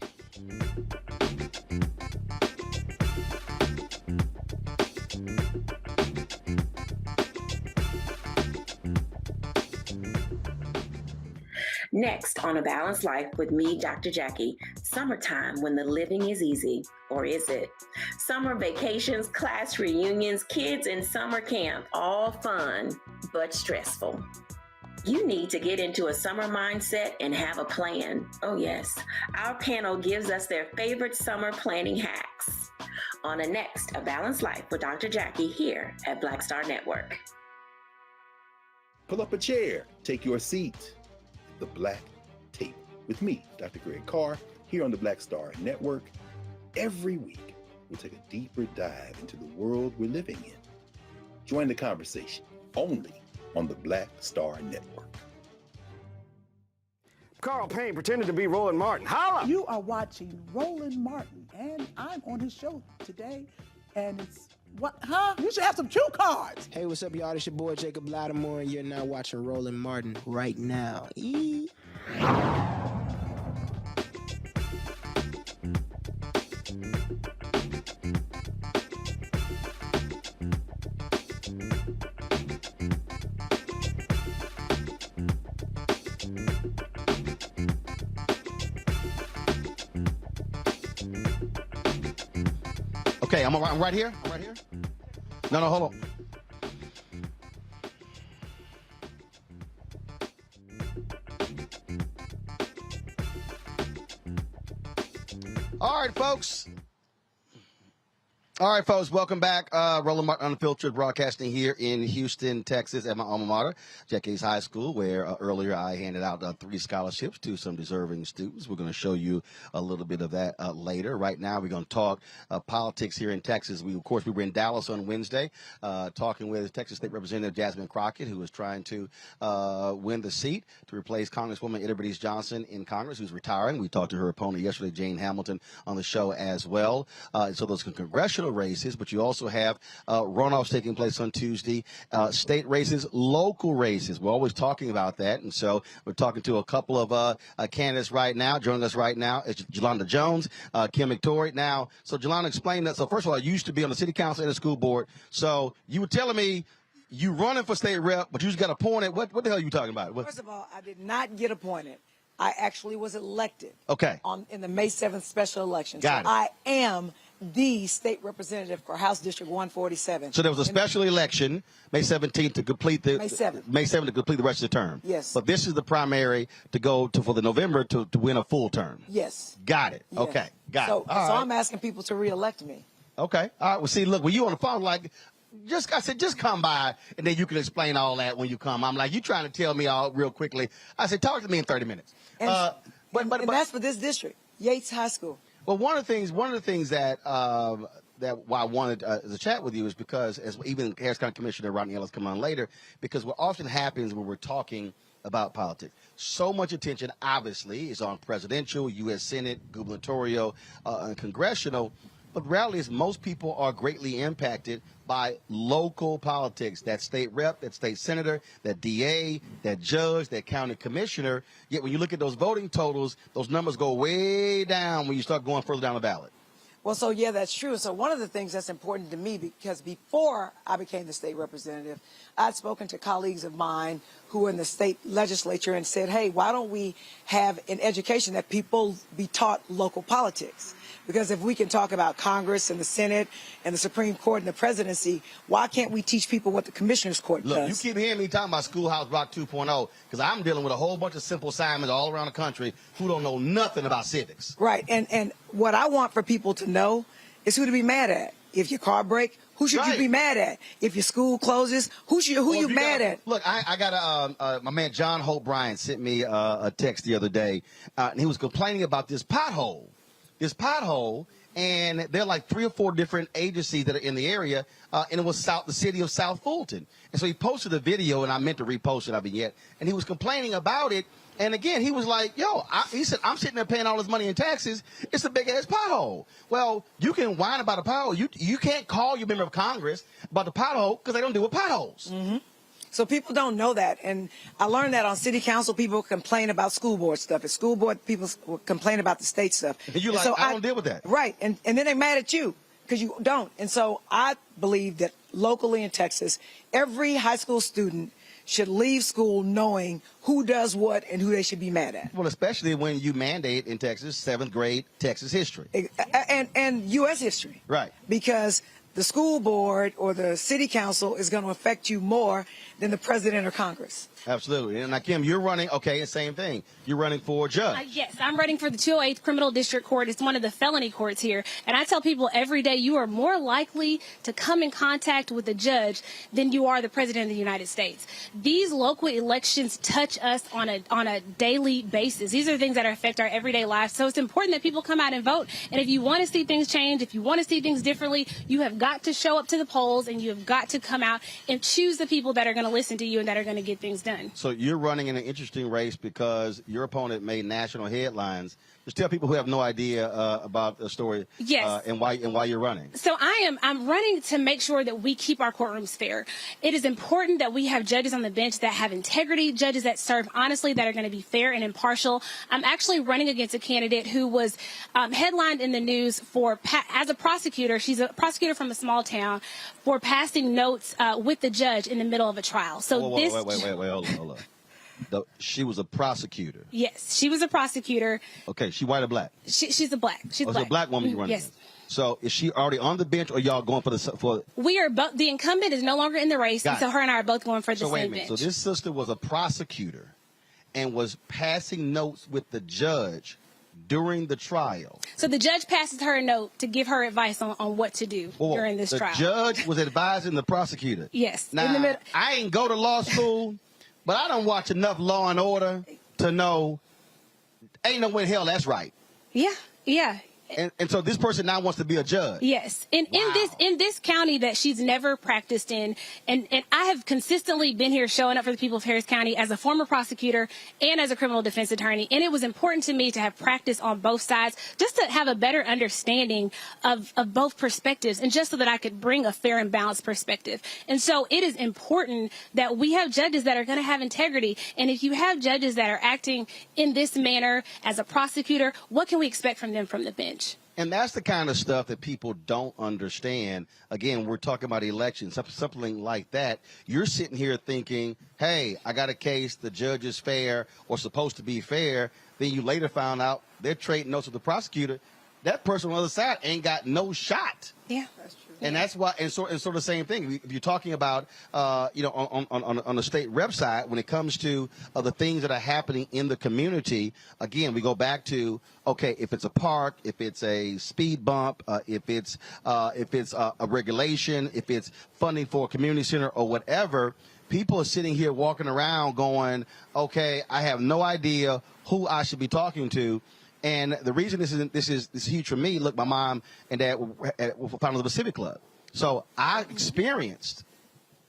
Next on A Balanced Life with me, Dr. Jackie, summertime when the living is easy, or is it? Summer vacations, class reunions, kids in summer camp, all fun, but stressful. You need to get into a summer mindset and have a plan. Oh yes, our panel gives us their favorite summer planning hacks. On a next A Balanced Life with Dr. Jackie here at Blackstar Network. Pull up a chair, take your seat. The Black Tape with me, Dr. Greg Carr, here on the Blackstar Network. Every week, we'll take a deeper dive into the world we're living in. Join the conversation only on the Blackstar Network. Carl Payne pretended to be Roland Martin. Holla! You are watching Roland Martin, and I'm on his show today, and it's what? Huh? You should have some cue cards. Hey, what's up, y'all? It's your boy Jacob Lattimore, and you're now watching Roland Martin right now. Okay, I'm right here. I'm right here. No, hold on. All right, folks. All right, folks, welcome back. Roland Martin Unfiltered, broadcasting here in Houston, Texas, at my alma mater, Yakes High School, where earlier I handed out 3 scholarships to some deserving students. We're going to show you a little bit of that later. Right now, we're going to talk politics here in Texas. We were in Dallas on Wednesday, talking with Texas State Representative Jasmine Crockett, who is trying to win the seat to replace Congresswoman Ida Bernice Johnson in Congress, who's retiring. We talked to her opponent yesterday, Jane Hamilton, on the show as well. So those congressional congressional races, but you also have runoffs taking place on Tuesday, state races, local races. We're always talking about that, and so we're talking to a couple of candidates right now. Joining us right now is Jolanda Jones, Kim McTorry. Now, so Jolanda, explain that. So first of all, I used to be on the city council and the school board. So you were telling me you running for state rep, but you just got appointed. What the hell are you talking about? First of all, I did not get appointed. I actually was elected. Okay. In the May 7th special election. Got it. I am the state representative for House District 147. So there was a special election, May 17th, to complete the May 7th. May 7th to complete the rest of the term. Yes. But this is the primary to go to for the November to win a full term. Yes. Got it. Yes. Okay. Got it. So All right. I'm asking people to reelect me. Okay. All right. Well, see, look, when you on the phone, like, I said, just come by, and then you can explain all that when you come. I'm like, you trying to tell me all real quickly. I said, talk to me in 30 minutes. And, but that's for this district, Yakes High School. Well, one of the things that why I wanted to chat with you is because, as even Harris County Commissioner Rodney Ellis come on later, because what often happens when we're talking about politics, so much attention obviously is on presidential, U.S. Senate, gubernatorial, and congressional. But the reality is most people are greatly impacted by local politics, that state rep, that state senator, that DA, that judge, that county commissioner. Yet when you look at those voting totals, those numbers go way down when you start going further down the ballot. Well, so yeah, that's true. So one of the things that's important to me, because before I became the state representative, I'd spoken to colleagues of mine who were in the state legislature and said, hey, why don't we have an education that people be taught local politics? Because if we can talk about Congress and the Senate and the Supreme Court and the presidency, why can't we teach people what the Commissioner's Court does? Look, you keep hearing me talking about Schoolhouse Rock 2.0 because I'm dealing with a whole bunch of simple Simons all around the country who don't know nothing about civics. Right, and what I want for people to know is who to be mad at. If your car breaks, who should you be mad at? If your school closes, who you mad at? Look, I got my man John Hope Bryan sent me a text the other day, and he was complaining about this pothole. And there are like 3 or 4 different agencies that are in the area, and it was the city of South Fulton. And so he posted a video, and I meant to repost it, I haven't yet. And he was complaining about it. And again, he was like, he said, I'm sitting there paying all this money in taxes. It's a big-ass pothole. Well, you can whine about a pothole. You can't call your member of Congress about the pothole because they don't deal with potholes. Mm-hmm. So people don't know that. And I learned that on city council, people complain about school board stuff. At school board, people complain about the state stuff. And you're like, so I don't deal with that. Right. And then they're mad at you because you don't. And so I believe that locally in Texas, every high school student should leave school knowing who does what and who they should be mad at. Well, especially when you mandate in Texas 7th grade Texas history. And U.S. history. Right. Because the school board or the city council is going to affect you more than the president or Congress. Absolutely. And now, Kim, you're running, okay, same thing. You're running for judge. Yes, I'm running for the 208th Criminal District Court. It's one of the felony courts here. And I tell people every day you are more likely to come in contact with a judge than you are the president of the United States. These local elections touch us on a daily basis. These are things that affect our everyday lives. So it's important that people come out and vote. And if you want to see things change, if you want to see things differently, you have got to show up to the polls and you have got to come out and choose the people that are going to listen to you and that are going to get things done. So you're running in an interesting race because your opponent made national headlines. Just tell people who have no idea about the story. Yes. And why you're running. So I'm running to make sure that we keep our courtrooms fair. It is important that we have judges on the bench that have integrity, judges that serve honestly, that are going to be fair and impartial. I'm actually running against a candidate who was headlined in the news as a prosecutor. She's a prosecutor from a small town for passing notes with the judge in the middle of a trial. So wait, hold on. She was a prosecutor. Yes, she was a prosecutor. Okay, she white or black? She's a black. She's black. A black woman you're running. Yes. So is she already on the bench, or y'all going for? We are both. The incumbent is no longer in the race, and so her and I are both going for the same bench. Wait a minute. So this sister was a prosecutor, and was passing notes with the judge during the trial. So the judge passes her a note to give her advice on what to do during this trial. The judge was advising the prosecutor. Yes. Now, I ain't go to law school, but I don't watch enough Law and Order to know ain't no way in hell that's right. Yeah. And so this person now wants to be a judge. Yes. In this county that she's never practiced in, and I have consistently been here showing up for the people of Harris County as a former prosecutor and as a criminal defense attorney. And it was important to me to have practice on both sides, just to have a better understanding of both perspectives, and just so that I could bring a fair and balanced perspective. And so it is important that we have judges that are going to have integrity. And if you have judges that are acting in this manner as a prosecutor, what can we expect from them from the bench? And that's the kind of stuff that people don't understand. Again, we're talking about elections, something like that. You're sitting here thinking, hey, I got a case, the judge is fair or supposed to be fair. Then you later found out they're trading notes with the prosecutor. That person on the other side ain't got no shot. Yeah, that's true. And that's why, and sort of the same thing. If you're talking about, on the state rep side, when it comes to the things that are happening in the community, again, we go back to, okay, if it's a park, if it's a speed bump, if it's a regulation, if it's funding for a community center or whatever, people are sitting here walking around going, okay, I have no idea who I should be talking to. And the reason this is huge for me. Look, my mom and dad were founders of a Civic club. So I experienced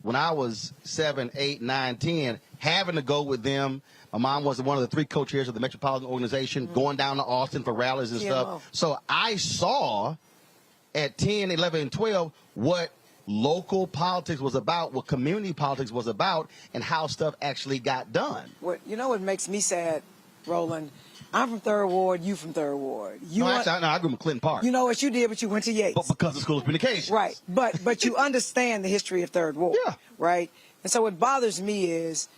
when I was 7, 8, 9, 10, having to go with them. My mom was one of the 3 co-chairs of the Metropolitan Organization, going down to Austin for rallies and stuff. So I saw at 10, 11, and 12 what local politics was about, what community politics was about, and how stuff actually got done. You know what makes me sad, Roland? I'm from 3rd Ward, you from 3rd Ward. I grew up in Clinton Park. You know what you did, but you went to Yakes. But because of School of Communications. Right. But you understand the history of 3rd Ward. Yeah. Right? And so what bothers me is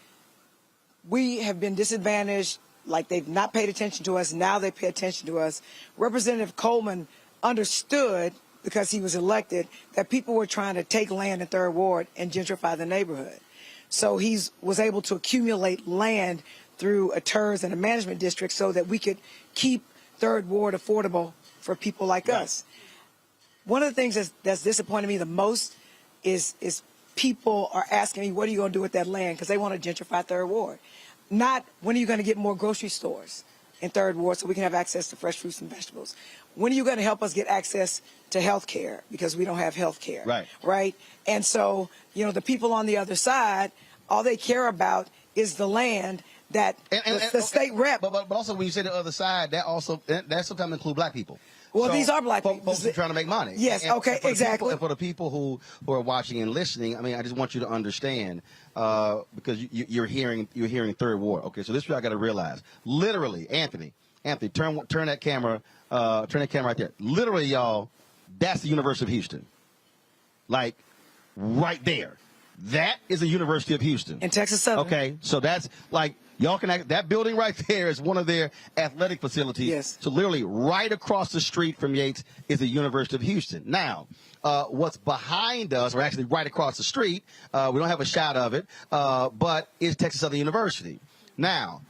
we have been disadvantaged, like they've not paid attention to us. Now they pay attention to us. Representative Coleman understood, because he was elected, that people were trying to take land in 3rd Ward and gentrify the neighborhood. So he was able to accumulate land through a TERS and a management district so that we could keep 3rd Ward affordable for people like us. One of the things that's disappointed me the most is people are asking me, what are you going to do with that land? Because they want to gentrify 3rd Ward. Not, when are you going to get more grocery stores in 3rd Ward so we can have access to fresh fruits and vegetables? When are you going to help us get access to health care? Because we don't have health care. Right? And so, the people on the other side, all they care about is the land that the state rep. But also, when you say the other side, that sometimes includes black people. Well, these are black people. Folks are trying to make money. Yes, exactly. And for the people who are watching and listening, I mean, I just want you to understand, because you're hearing 3rd Ward. Okay, so this is what I got to realize. Literally, Anthony, turn that camera right there. Literally, y'all, that's the University of Houston. Like, right there. That is the University of Houston. In Texas Southern. Okay, so that's like, y'all can that building right there is one of their athletic facilities. Yes. So literally right across the street from Yakes is the University of Houston. Now, what's behind us, or actually right across the street, we don't have a shot of it, but is Texas Southern University. Now,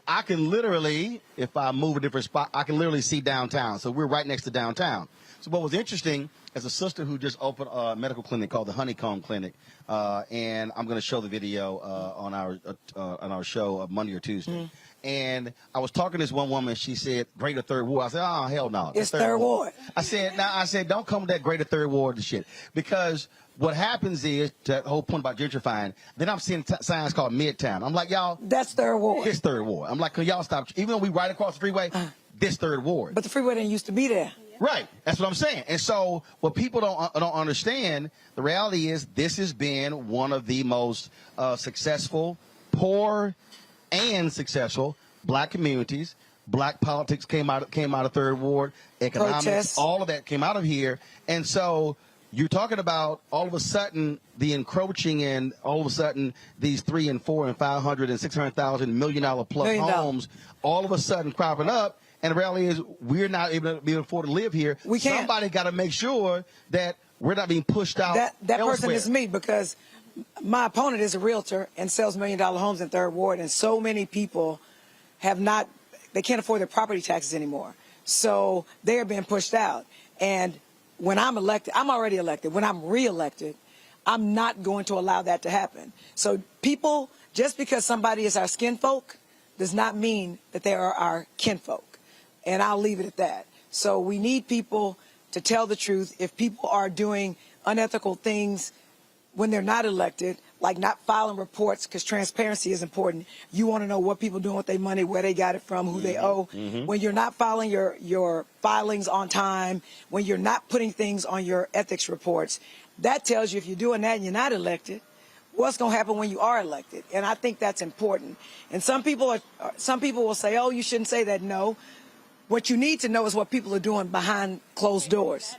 I can literally, if I move a different spot, I can literally see downtown. So we're right next to downtown. So what was interesting, as a sister who just opened a medical clinic called the Honeycomb Clinic, and I'm going to show the video on our show Monday or Tuesday. And I was talking to this one woman. She said, "Greater 3rd Ward." I said, "Oh, hell no, it's 3rd Ward." I said, "Don't come with that Greater 3rd Ward and shit," because what happens is, that whole point about gentrifying, then I'm seeing signs called Midtown. I'm like, y'all, that's 3rd Ward. It's 3rd Ward. I'm like, can y'all stop? Even though we right across the freeway, this 3rd Ward. But the freeway didn't used to be there. Right. That's what I'm saying. And so what people don't understand, the reality is this has been one of the most successful, poor and successful black communities. Black politics came out of 3rd Ward. Economics, protests. All of that came out of here. And so you're talking about all of a sudden the encroaching, and all of a sudden these 3 and 4 and 500 and 600,000 $1 million plus homes all of a sudden cropping up. And the reality is, we're not able to be able to afford to live here. We can't. Somebody got to make sure that we're not being pushed out. That person is me, because my opponent is a realtor and sells $1 million homes in 3rd Ward, and so many people they can't afford their property taxes anymore. So they are being pushed out. And when I'm elected, I'm already elected. When I'm reelected, I'm not going to allow that to happen. So people, just because somebody is our skin folk, does not mean that they are our kinfolk. And I'll leave it at that. So we need people to tell the truth. If people are doing unethical things when they're not elected, like not filing reports, because transparency is important. You want to know what people are doing with their money, where they got it from, who they owe. When you're not filing your filings on time, when you're not putting things on your ethics reports, that tells you if you're doing that and you're not elected, what's going to happen when you are elected. And I think that's important. And some people will say, oh, you shouldn't say that. No. What you need to know is what people are doing behind closed doors,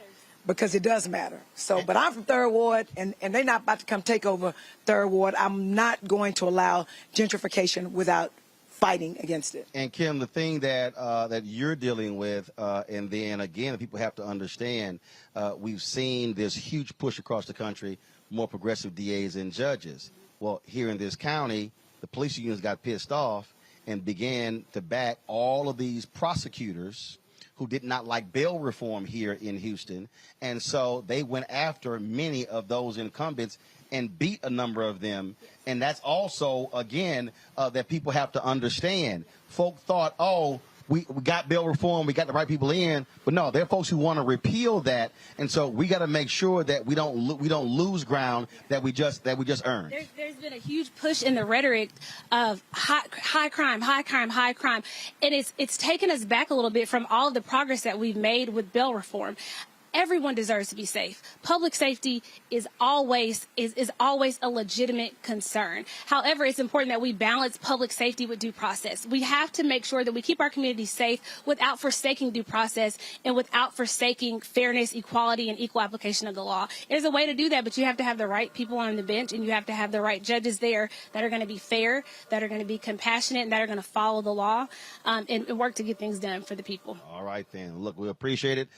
because it does matter. So, but I'm from Third Ward, and they're not about to come take over Third Ward. I'm not going to allow gentrification without fighting against it. And Kim, the thing that you're dealing with, and then again, people have to understand, we've seen this huge push across the country, more progressive DAs and judges. Well, here in this county, the police unions got pissed off and began to back all of these prosecutors who did not like bail reform here in Houston. And so they went after many of those incumbents and beat a number of them. And that's also, again, that people have to understand. Folk thought, oh, we got bail reform, we got the right people in, but no, there are folks who want to repeal that, and so we got to make sure that we don't lose ground that we just earned. There's been a huge push in the rhetoric of high crime, and it's taken us back a little bit from all of the progress that we've made with bail reform. Everyone deserves to be safe. Public safety is always a legitimate concern. However, it's important that we balance public safety with due process. We have to make sure that we keep our communities safe without forsaking due process and without forsaking fairness, equality, and equal application of the law. There's a way to do that, but you have to have the right people on the bench, and you have to have the right judges there that are going to be fair, that are going to be compassionate, and that are going to follow the law and work to get things done for the people. All right, then. Look, we appreciate it.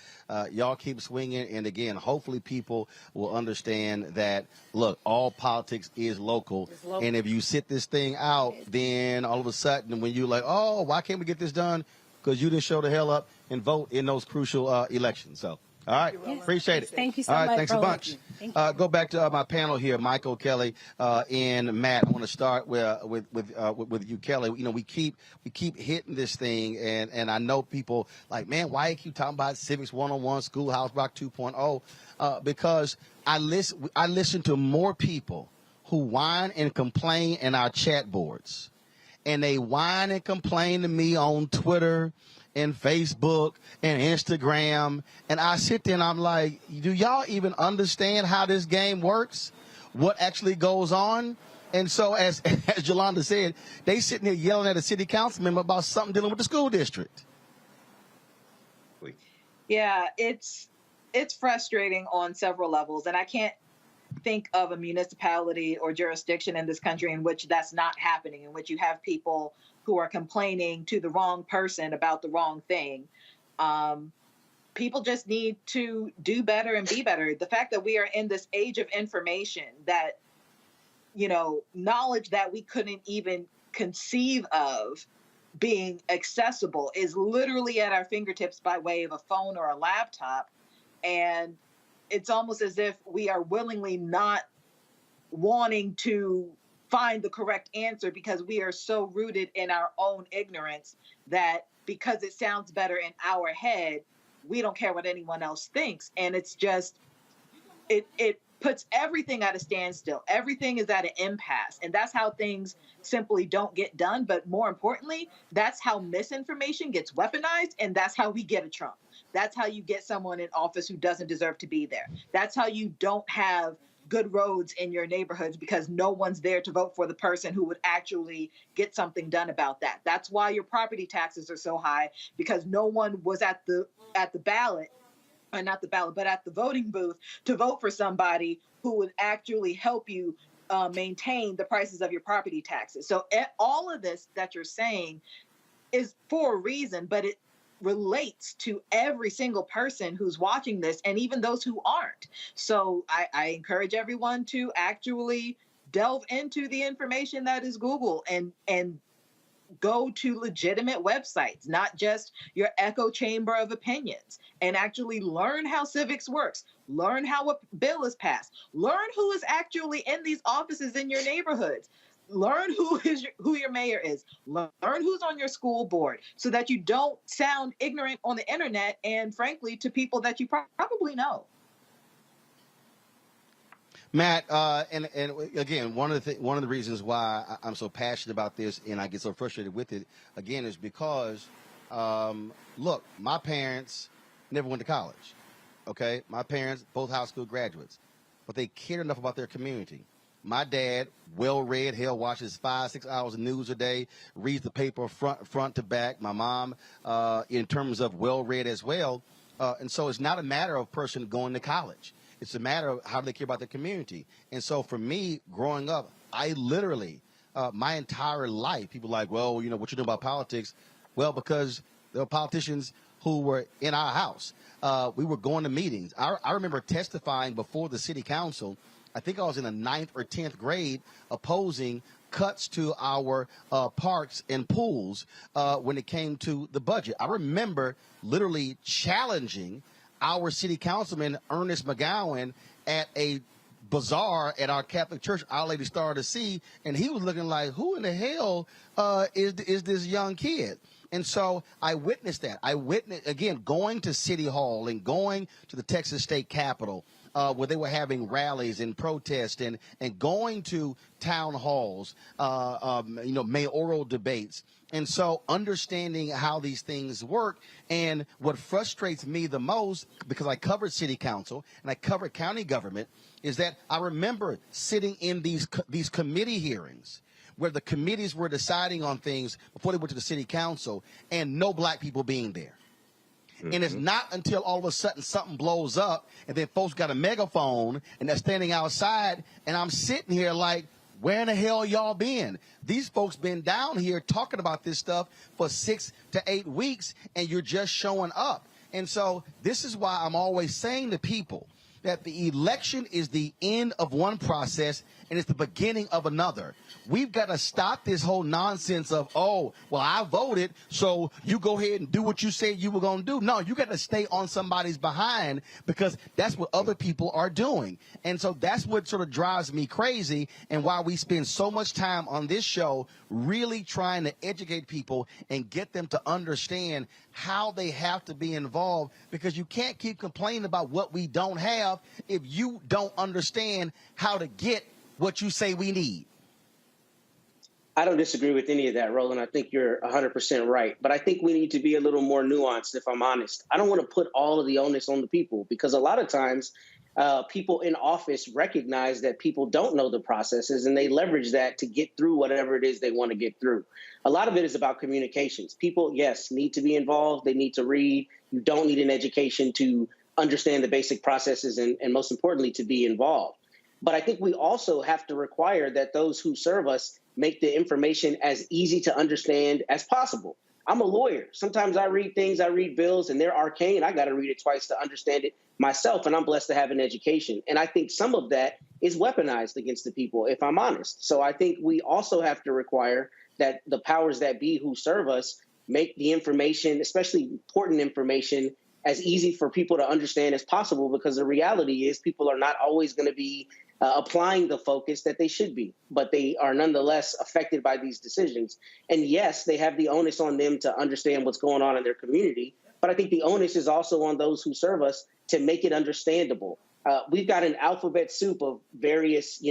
Y'all keep swinging, and again, hopefully people will understand that, look, all politics is local, and if you sit this thing out, then all of a sudden when you're like, oh, why can't we get this done? Because you didn't show the hell up and vote in those crucial elections. So, all right, appreciate it. Thank you so much. All right, thanks a bunch. Go back to my panel here, Michael, Kelly, and Matt. I want to start with you, Kelly. You know, we keep hitting this thing, and I know people like, man, why you keep talking about Civics 101, Schoolhouse Rock 2.0? Because I listen to more people who whine and complain in our chat boards, and they whine and complain to me on Twitter and Facebook and Instagram, and I sit there and I'm like, do y'all even understand how this game works? What actually goes on? And so as Jolanda said, they sitting there yelling at a city council member about something dealing with the school district. Yeah, it's frustrating on several levels, and I can't think of a municipality or jurisdiction in this country in which that's not happening, in which you have people who are complaining to the wrong person about the wrong thing. People just need to do better and be better. The fact that we are in this age of information, that, you know, knowledge that we couldn't even conceive of being accessible is literally at our fingertips by way of a phone or a laptop. And it's almost as if we are willingly not wanting to find the correct answer because we are so rooted in our own ignorance that because it sounds better in our head, we don't care what anyone else thinks. And it's just, it puts everything at a standstill. Everything is at an impasse. And that's how things simply don't get done. But more importantly, that's how misinformation gets weaponized. And that's how we get a Trump. That's how you get someone in office who doesn't deserve to be there. That's how you don't have good roads in your neighborhoods because no one's there to vote for the person who would actually get something done about that. That's why your property taxes are so high, because no one was at the ballot, or not the ballot, but at the voting booth to vote for somebody who would actually help you maintain the prices of your property taxes. So all of this that you're saying is for a reason, but it relates to every single person who's watching this, and even those who aren't. So I encourage everyone to actually delve into the information that is Google and go to legitimate websites, not just your echo chamber of opinions, and actually learn how civics works, learn how a bill is passed, learn who is actually in these offices in your neighborhoods. Learn who your mayor is. Learn who's on your school board so that you don't sound ignorant on the internet and, frankly, to people that you probably know. Matt, and again, one of the reasons why I'm so passionate about this and I get so frustrated with it, again, is because, look, my parents never went to college, okay? My parents, both high school graduates, but they cared enough about their community. My dad, well-read, hell, watches 5-6 hours of news a day, reads the paper front to back. My mom, in terms of well-read as well. And so it's not a matter of a person going to college. It's a matter of how do they care about the community. And so for me, growing up, I literally, my entire life, people are like, well, you know, what you know about politics? Well, because there were politicians who were in our house. We were going to meetings. I remember testifying before the city council. I think I was in the 9th or 10th grade opposing cuts to our parks and pools when it came to the budget. I remember literally challenging our city councilman, Ernest McGowan, at a bazaar at our Catholic church, Our Lady Star of the Sea, and he was looking like, who in the hell is this young kid? And so I witnessed that. I witnessed, again, going to City Hall and going to the Texas State Capitol, where they were having rallies and protests and going to town halls, mayoral debates. And so understanding how these things work, and what frustrates me the most, because I covered city council and I covered county government, is that I remember sitting in these committee hearings where the committees were deciding on things before they went to the city council and no black people being there. Mm-hmm. And it's not until all of a sudden something blows up and then folks got a megaphone and they're standing outside and I'm sitting here like, where in the hell y'all been? These folks been down here talking about this stuff for 6 to 8 weeks and you're just showing up. And so this is why I'm always saying to people that the election is the end of one process and it's the beginning of another. We've got to stop this whole nonsense of, oh, well, I voted, so you go ahead and do what you said you were going to do. No, you got to stay on somebody's behind because that's what other people are doing. And so that's what sort of drives me crazy and why we spend so much time on this show really trying to educate people and get them to understand how they have to be involved, because you can't keep complaining about what we don't have if you don't understand how to get what you say we need. I don't disagree with any of that, Roland. I think you're 100% right. But I think we need to be a little more nuanced, if I'm honest. I don't want to put all of the onus on the people, because a lot of times people in office recognize that people don't know the processes and they leverage that to get through whatever it is they want to get through. A lot of it is about communications. People, yes, need to be involved. They need to read. You don't need an education to understand the basic processes and most importantly, to be involved. But I think we also have to require that those who serve us make the information as easy to understand as possible. I'm a lawyer. Sometimes I read bills, and they're arcane. I got to read it twice to understand it myself, and I'm blessed to have an education. And I think some of that is weaponized against the people, if I'm honest. So I think we also have to require that the powers that be who serve us make the information, especially important information, as easy for people to understand as possible, because the reality is people are not always going to be applying the focus that they should be, but they are nonetheless affected by these decisions. And yes, they have the onus on them to understand what's going on in their community, but I think the onus is also on those who serve us to make it understandable. We've got an alphabet soup of various,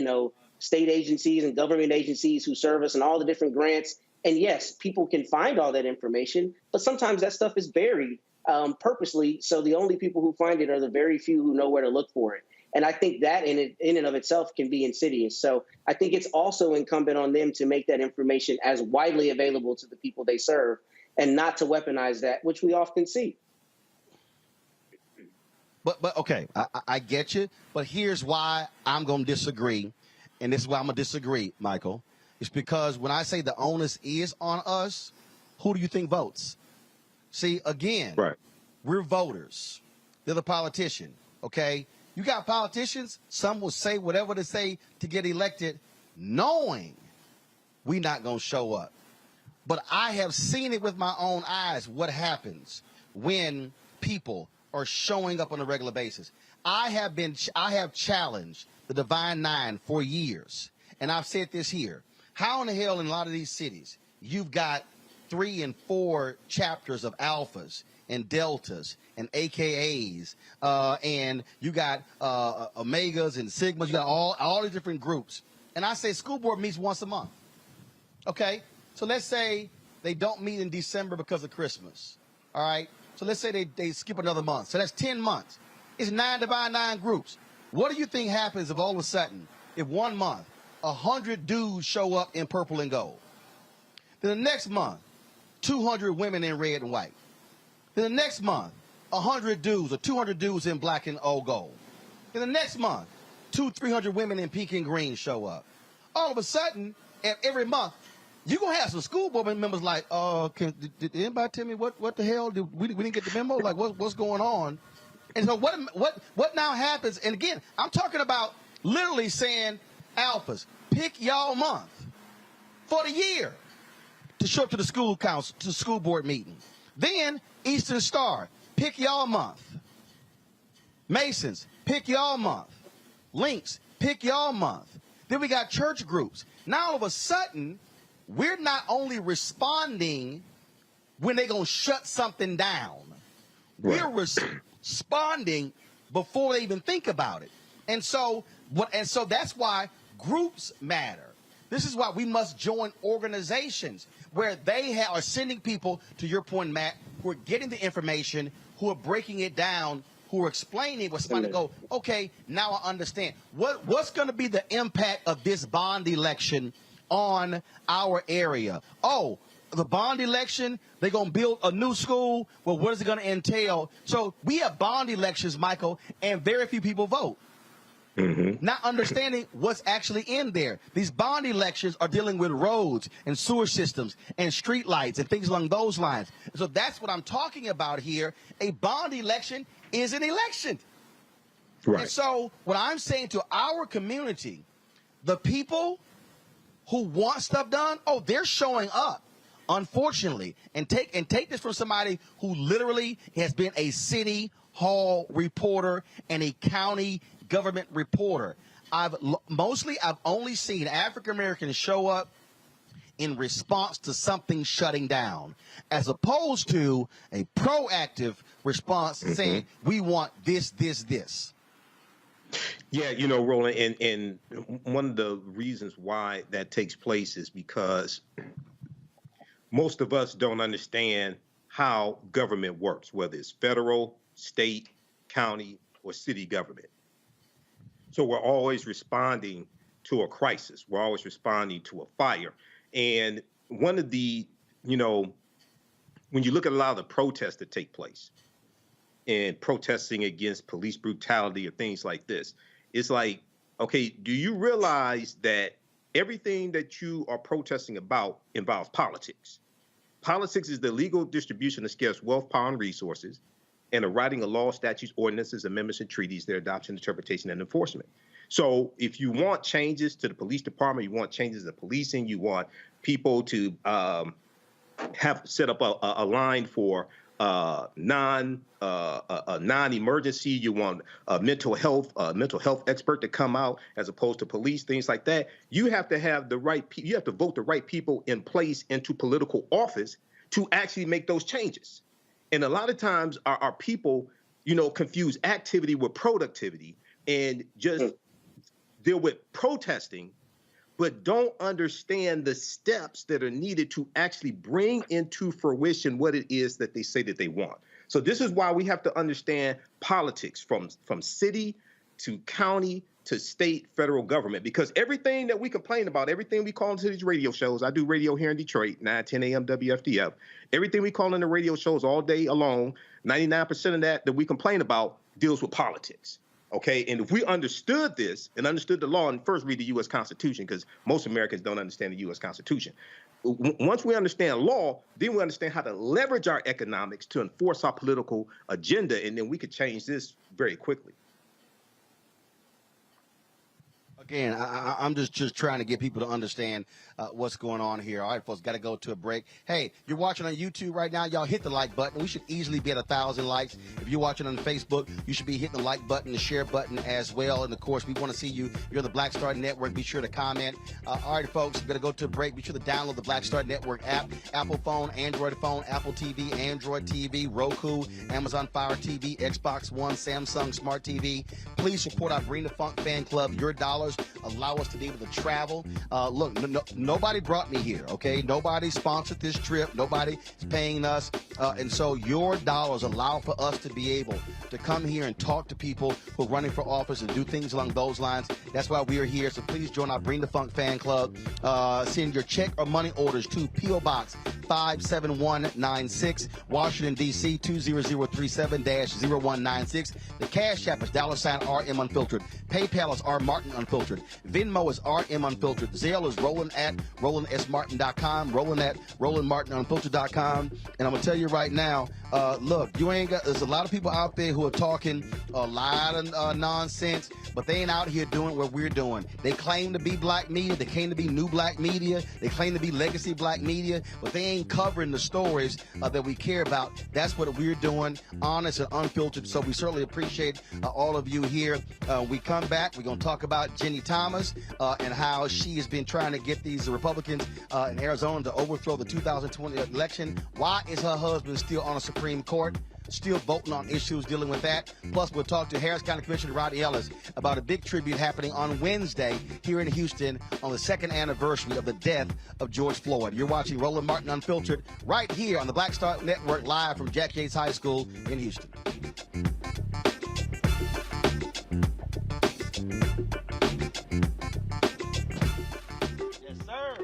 state agencies and government agencies who serve us and all the different grants. And yes, people can find all that information, but sometimes that stuff is buried purposely. So the only people who find it are the very few who know where to look for it. And I think that in and of itself can be insidious. So I think it's also incumbent on them to make that information as widely available to the people they serve and not to weaponize that, which we often see. But okay, I get you. But here's why I'm going to disagree. And this is why I'm going to disagree, Michael. It's because when I say the onus is on us, who do you think votes? See, again, right. We're voters. They're the politician, okay? You got politicians, some will say whatever they say to get elected, knowing we're not going to show up. But I have seen it with my own eyes, what happens when people are showing up on a regular basis. I have challenged the Divine Nine for years, and I've said this here. How in the hell in a lot of these cities you've got 3 and 4 chapters of alphas and deltas and AKAs, and you got omegas and sigmas. You got all these different groups. And I say school board meets once a month. Okay, so let's say they don't meet in December because of Christmas. All right, so let's say they skip another month. So that's 10 months. It's 9 divided 9 groups. What do you think happens if all of a sudden, if 1 month, 100 dudes show up in purple and gold? Then the next month, 200 women in red and white. Then the next month, 100 dudes or 200 dudes in black and old gold. Then the next month, 200-300 women in pink and green show up. All of a sudden, every month, you're going to have some school board members like, did anybody tell me what the hell? We didn't get the memo? Like, what's going on? And so what now happens? And again, I'm talking about literally saying, alphas, pick y'all month for the year to show up to the school council, to the school board meeting. Then Eastern Star, pick y'all month. Masons, pick y'all month. Links, pick y'all month. Then we got church groups. Now all of a sudden, we're not only responding when they're going to shut something down. Right. We're responding before they even think about it. And so that's why groups matter. This is why we must join organizations where they are sending people, to your point, Matt, who are getting the information, who are breaking it down, who are explaining what's going to go, okay, now I understand. What's going to be the impact of this bond election on our area? Oh, the bond election, they're going to build a new school. Well, what is it going to entail? So we have bond elections, Michael, and very few people vote. Mm-hmm. Not understanding what's actually in there. These bond elections are dealing with roads and sewer systems and street lights and things along those lines. So that's what I'm talking about here. A bond election is an election. Right. And so what I'm saying to our community, the people who want stuff done, they're showing up, unfortunately. And take this from somebody who literally has been a city hall reporter and a county government reporter. I've only seen African Americans show up in response to something shutting down, as opposed to a proactive response saying, we want this. Yeah, Roland, and one of the reasons why that takes place is because most of us don't understand how government works, whether it's federal, state, county, or city government. So we're always responding to a crisis. We're always responding to a fire. And one of the, when you look at a lot of the protests that take place and protesting against police brutality or things like this, it's like, okay, do you realize that everything that you are protesting about involves politics? Politics is the legal distribution of scarce wealth, power, and resources, and the writing of laws, statutes, ordinances, amendments, and treaties, their adoption, interpretation, and enforcement. So if you want changes to the police department, you want changes to policing, you want people to have set up a line for non-emergency, you want a mental health expert to come out as opposed to police, things like that. You have to have you have to vote the right people in place into political office to actually make those changes. And a lot of times our people, confuse activity with productivity and just deal with protesting, but don't understand the steps that are needed to actually bring into fruition what it is that they say that they want. So this is why we have to understand politics from city to county to state, federal government, because everything that we complain about, everything we call into these radio shows, I do radio here in Detroit, 9:10 a.m. WFDF, everything we call in the radio shows all day long, 99% of that we complain about deals with politics. Okay, and if we understood this and understood the law, and first read the U.S. Constitution, because most Americans don't understand the U.S. Constitution. Once we understand law, then we understand how to leverage our economics to enforce our political agenda, and then we could change this very quickly. Again, I'm just trying to get people to understand what's going on here. All right, folks, got to go to a break. Hey, you're watching on YouTube right now. Y'all hit the like button. We should easily be at 1,000 likes. If you're watching on Facebook, you should be hitting the like button, the share button as well. And, of course, we want to see you. You're on the Black Star Network. Be sure to comment. All right, folks, we're going to go to a break. Be sure to download the Black Star Network app. Apple phone, Android phone, Apple TV, Android TV, Roku, Amazon Fire TV, Xbox One, Samsung Smart TV. Please support our Bring the Funk fan club. Your dollars allow us to be able to travel. Look, nobody brought me here, okay? Nobody sponsored this trip. Nobody is paying us. And so your dollars allow for us to be able to come here and talk to people who are running for office and do things along those lines. That's why we are here. So please join our Bring the Funk fan club. Send your check or money orders to P.O. Box 57196, Washington, D.C. 20037-0196. The Cash App is $RM Unfiltered. PayPal is R Martin Unfiltered. Venmo is RM Unfiltered. Zelle is Roland at RolandSMartin.com. Roland at RolandMartinUnfiltered.com. And I'm going to tell you right now, look, there's a lot of people out there who are talking a lot of nonsense, but they ain't out here doing what we're doing. They claim to be black media. They claim to be new black media. They claim to be legacy black media, but they ain't covering the stories that we care about. That's what we're doing, honest and unfiltered. So we certainly appreciate all of you here. We come back, we're going to talk about Jenny Thomas and how she has been trying to get these Republicans in Arizona to overthrow the 2020 election. Why is her husband still on the Supreme Court? Still voting on issues dealing with that. Plus, we'll talk to Harris County Commissioner Rodney Ellis about a big tribute happening on Wednesday here in Houston on the 2nd anniversary of the death of George Floyd. You're watching Roland Martin Unfiltered right here on the Black Star Network, live from Jack Yates High School in Houston. Yes, sir.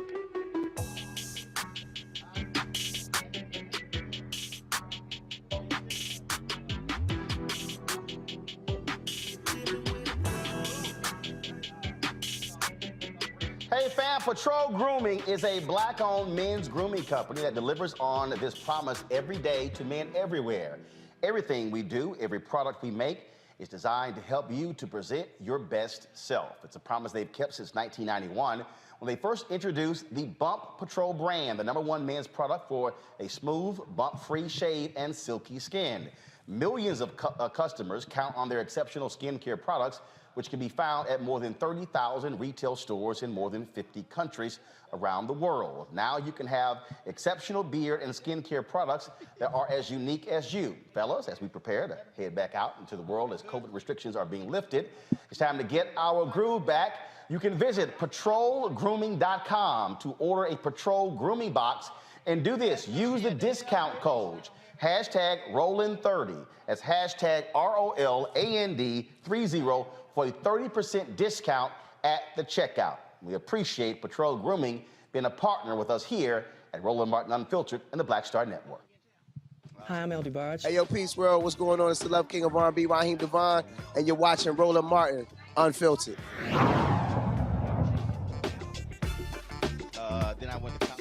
Hey fam, Patrol Grooming is a black-owned men's grooming company that delivers on this promise every day to men everywhere. Everything we do, every product we make is designed to help you to present your best self. It's a promise they've kept since 1991 when they first introduced the Bump Patrol brand, the #1 men's product for a smooth, bump-free shave and silky skin. Millions of customers count on their exceptional skincare products, which can be found at more than 30,000 retail stores in more than 50 countries around the world. Now you can have exceptional beard and skincare products that are as unique as you. Fellas, as we prepare to head back out into the world as COVID restrictions are being lifted, it's time to get our groove back. You can visit patrolgrooming.com to order a Patrol Grooming Box and do this. Use the discount code #Roland30. That's #ROLAND30 for a 30% discount at the checkout. We appreciate Patrol Grooming being a partner with us here at Roland Martin Unfiltered and the Black Star Network. Hi, I'm LD Barge. Hey, yo, Peace World. What's going on? It's the Love King of R&B, Raheem Devon, and you're watching Roland Martin Unfiltered. Then I went to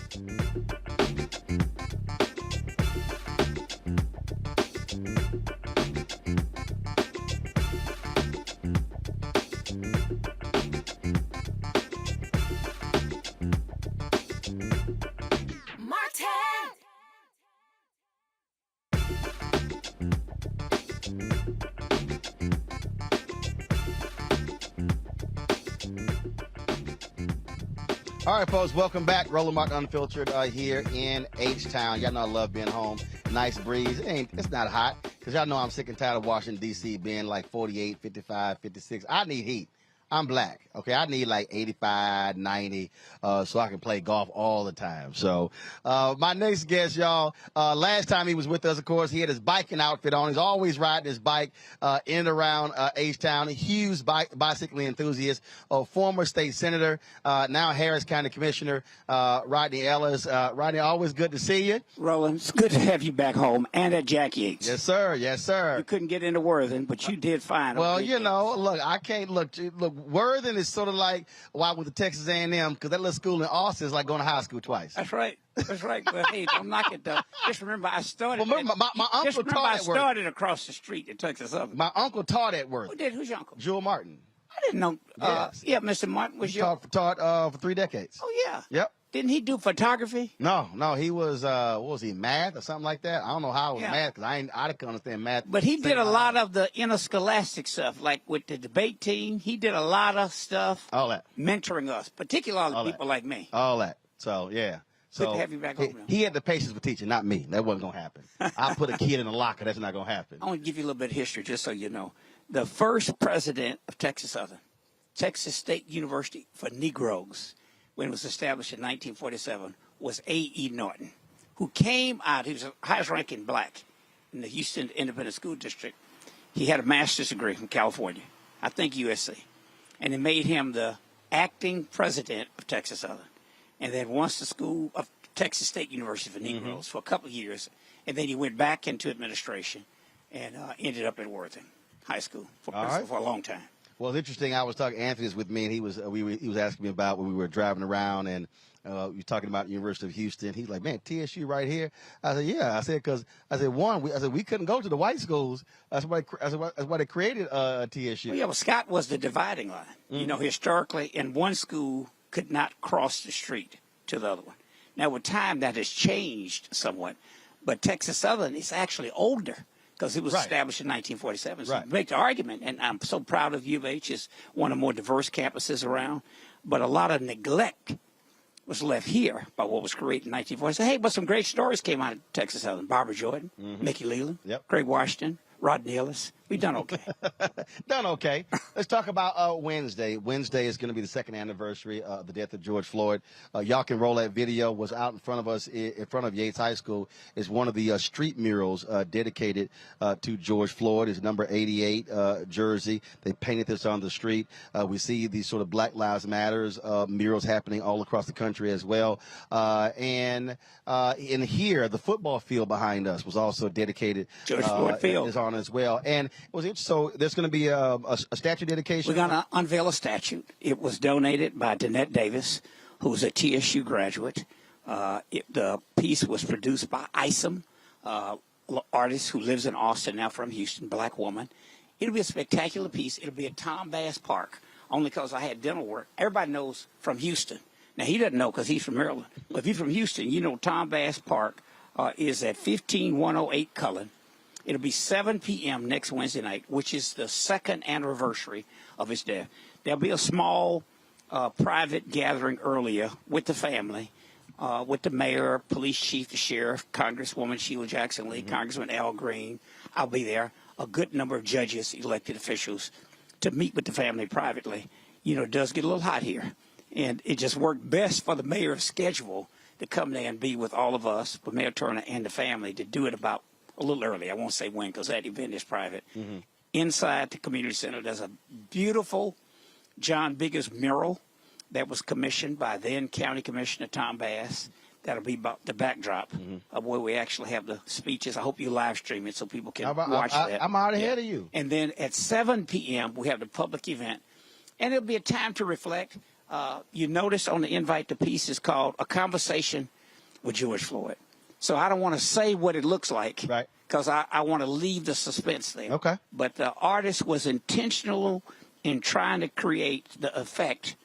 All right, folks, welcome back. Roland Martin Unfiltered here in H-Town. Y'all know I love being home. Nice breeze. It's not hot because y'all know I'm sick and tired of Washington, D.C. being like 48, 55, 56. I need heat. I'm black, okay? I need like 85, 90 so I can play golf all the time. So my next guest, y'all, last time he was with us, of course, he had his biking outfit on. He's always riding his bike in and around H-Town. A huge bicycling enthusiast, former state senator, now Harris County Commissioner, Rodney Ellis. Rodney, always good to see you. Roland, it's good to have you back home and at Jack Yates. Yes, sir. Yes, sir. You couldn't get into Worthing, but you did fine. Well, you know, look, I can't look. Worthing is sort of like why I went to Texas A&M because that little school in Austin is like going to high school twice. That's right. That's right. But hey, don't knock it though. Just remember, I started. Well, remember, my uncle just remember taught I at Worthing. started across the street at Texas Southern. My uncle taught at Worthing. Who did? Who's your uncle? Jewel Martin. I didn't know. Yes. Yeah, Mr. Martin was your. Taught for 3 decades. Oh yeah. Yep. Didn't he do photography? No, he was what was he, math or something like that? I don't know how it was math because I didn't understand math. But he did a lot of the interscholastic stuff, like with the debate team. He did a lot of stuff. All that. Mentoring us, particularly All people like me. All that. So yeah. So Good to have you back home now. He had the patience for teaching, not me. That wasn't gonna happen. I put a kid in a locker. That's not gonna happen. I want to give you a little bit of history, just so you know. The first president of Texas Southern, Texas State University for Negroes, when it was established in 1947, was A.E. Norton, who came out. He was the highest-ranking black in the Houston Independent School District. He had a master's degree from California, I think USC, and it made him the acting president of Texas Southern. And then once the school of Texas State University for Negroes for a couple of years, and then he went back into administration and ended up at Worthing High School for a long time. Well, it's interesting. I was talking. Anthony was with me, and he was asking me about when we were driving around, and we were talking about University of Houston. He's like, "Man, TSU right here." I said, "Yeah." I said, "Because we couldn't go to the white schools. That's why they created TSU." Well, yeah, Scott was the dividing line. You know, historically, and one school could not cross the street to the other one. Now, with time, that has changed somewhat, but Texas Southern is actually older, because it was established in 1947. So make the argument, and I'm so proud of U of H. It's one of the more diverse campuses around, but a lot of neglect was left here by what was created in 1947. Hey, but some great stories came out of Texas Southern. Barbara Jordan, Mickey Leland, Craig Washington, Rodney Ellis. We've done okay. Done okay. Let's talk about Wednesday. Wednesday is going to be the second anniversary of the death of George Floyd. Y'all can roll that video. Was out in front of us, in front of Yates High School. Is one of the street murals dedicated to George Floyd. It's number 88 jersey. They painted this on the street. We see these sort of Black Lives Matters murals happening all across the country as well. And in here, the football field behind us was also dedicated. George Floyd Field is on as well. And so there's going to be a statue dedication? We're going to unveil a statue. It was donated by Danette Davis, who's a TSU graduate. The piece was produced by Isom, artist who lives in Austin, now from Houston, black woman. It'll be a spectacular piece. It'll be at Tom Bass Park, only because I had dental work. Everybody knows from Houston. Now, he doesn't know because he's from Maryland. But if you're from Houston, you know Tom Bass Park is at 15108 Cullen. It'll be 7 p.m. next Wednesday night, which is the second anniversary of his death. There'll be a small private gathering earlier with the family, with the mayor, police chief, the sheriff, Congresswoman Sheila Jackson-Lee, Congressman Al Green. I'll be there. A good number of judges, elected officials, to meet with the family privately. You know, it does get a little hot here. And it just worked best for the mayor's schedule to come there and be with all of us, with Mayor Turner and the family, to do it about a little early. I won't say when because that event is private. Inside the community center, there's a beautiful John Biggers mural that was commissioned by then County Commissioner Tom Bass. That'll be about the backdrop of where we actually have the speeches. I hope you live stream it so people can watch that. I'm out ahead of you. And then at 7 p.m., we have the public event. And it'll be a time to reflect. You notice on the invite, the piece is called A Conversation with George Floyd. So I don't want to say what it looks like because I want to leave the suspense there. Okay. But the artist was intentional in trying to create the effect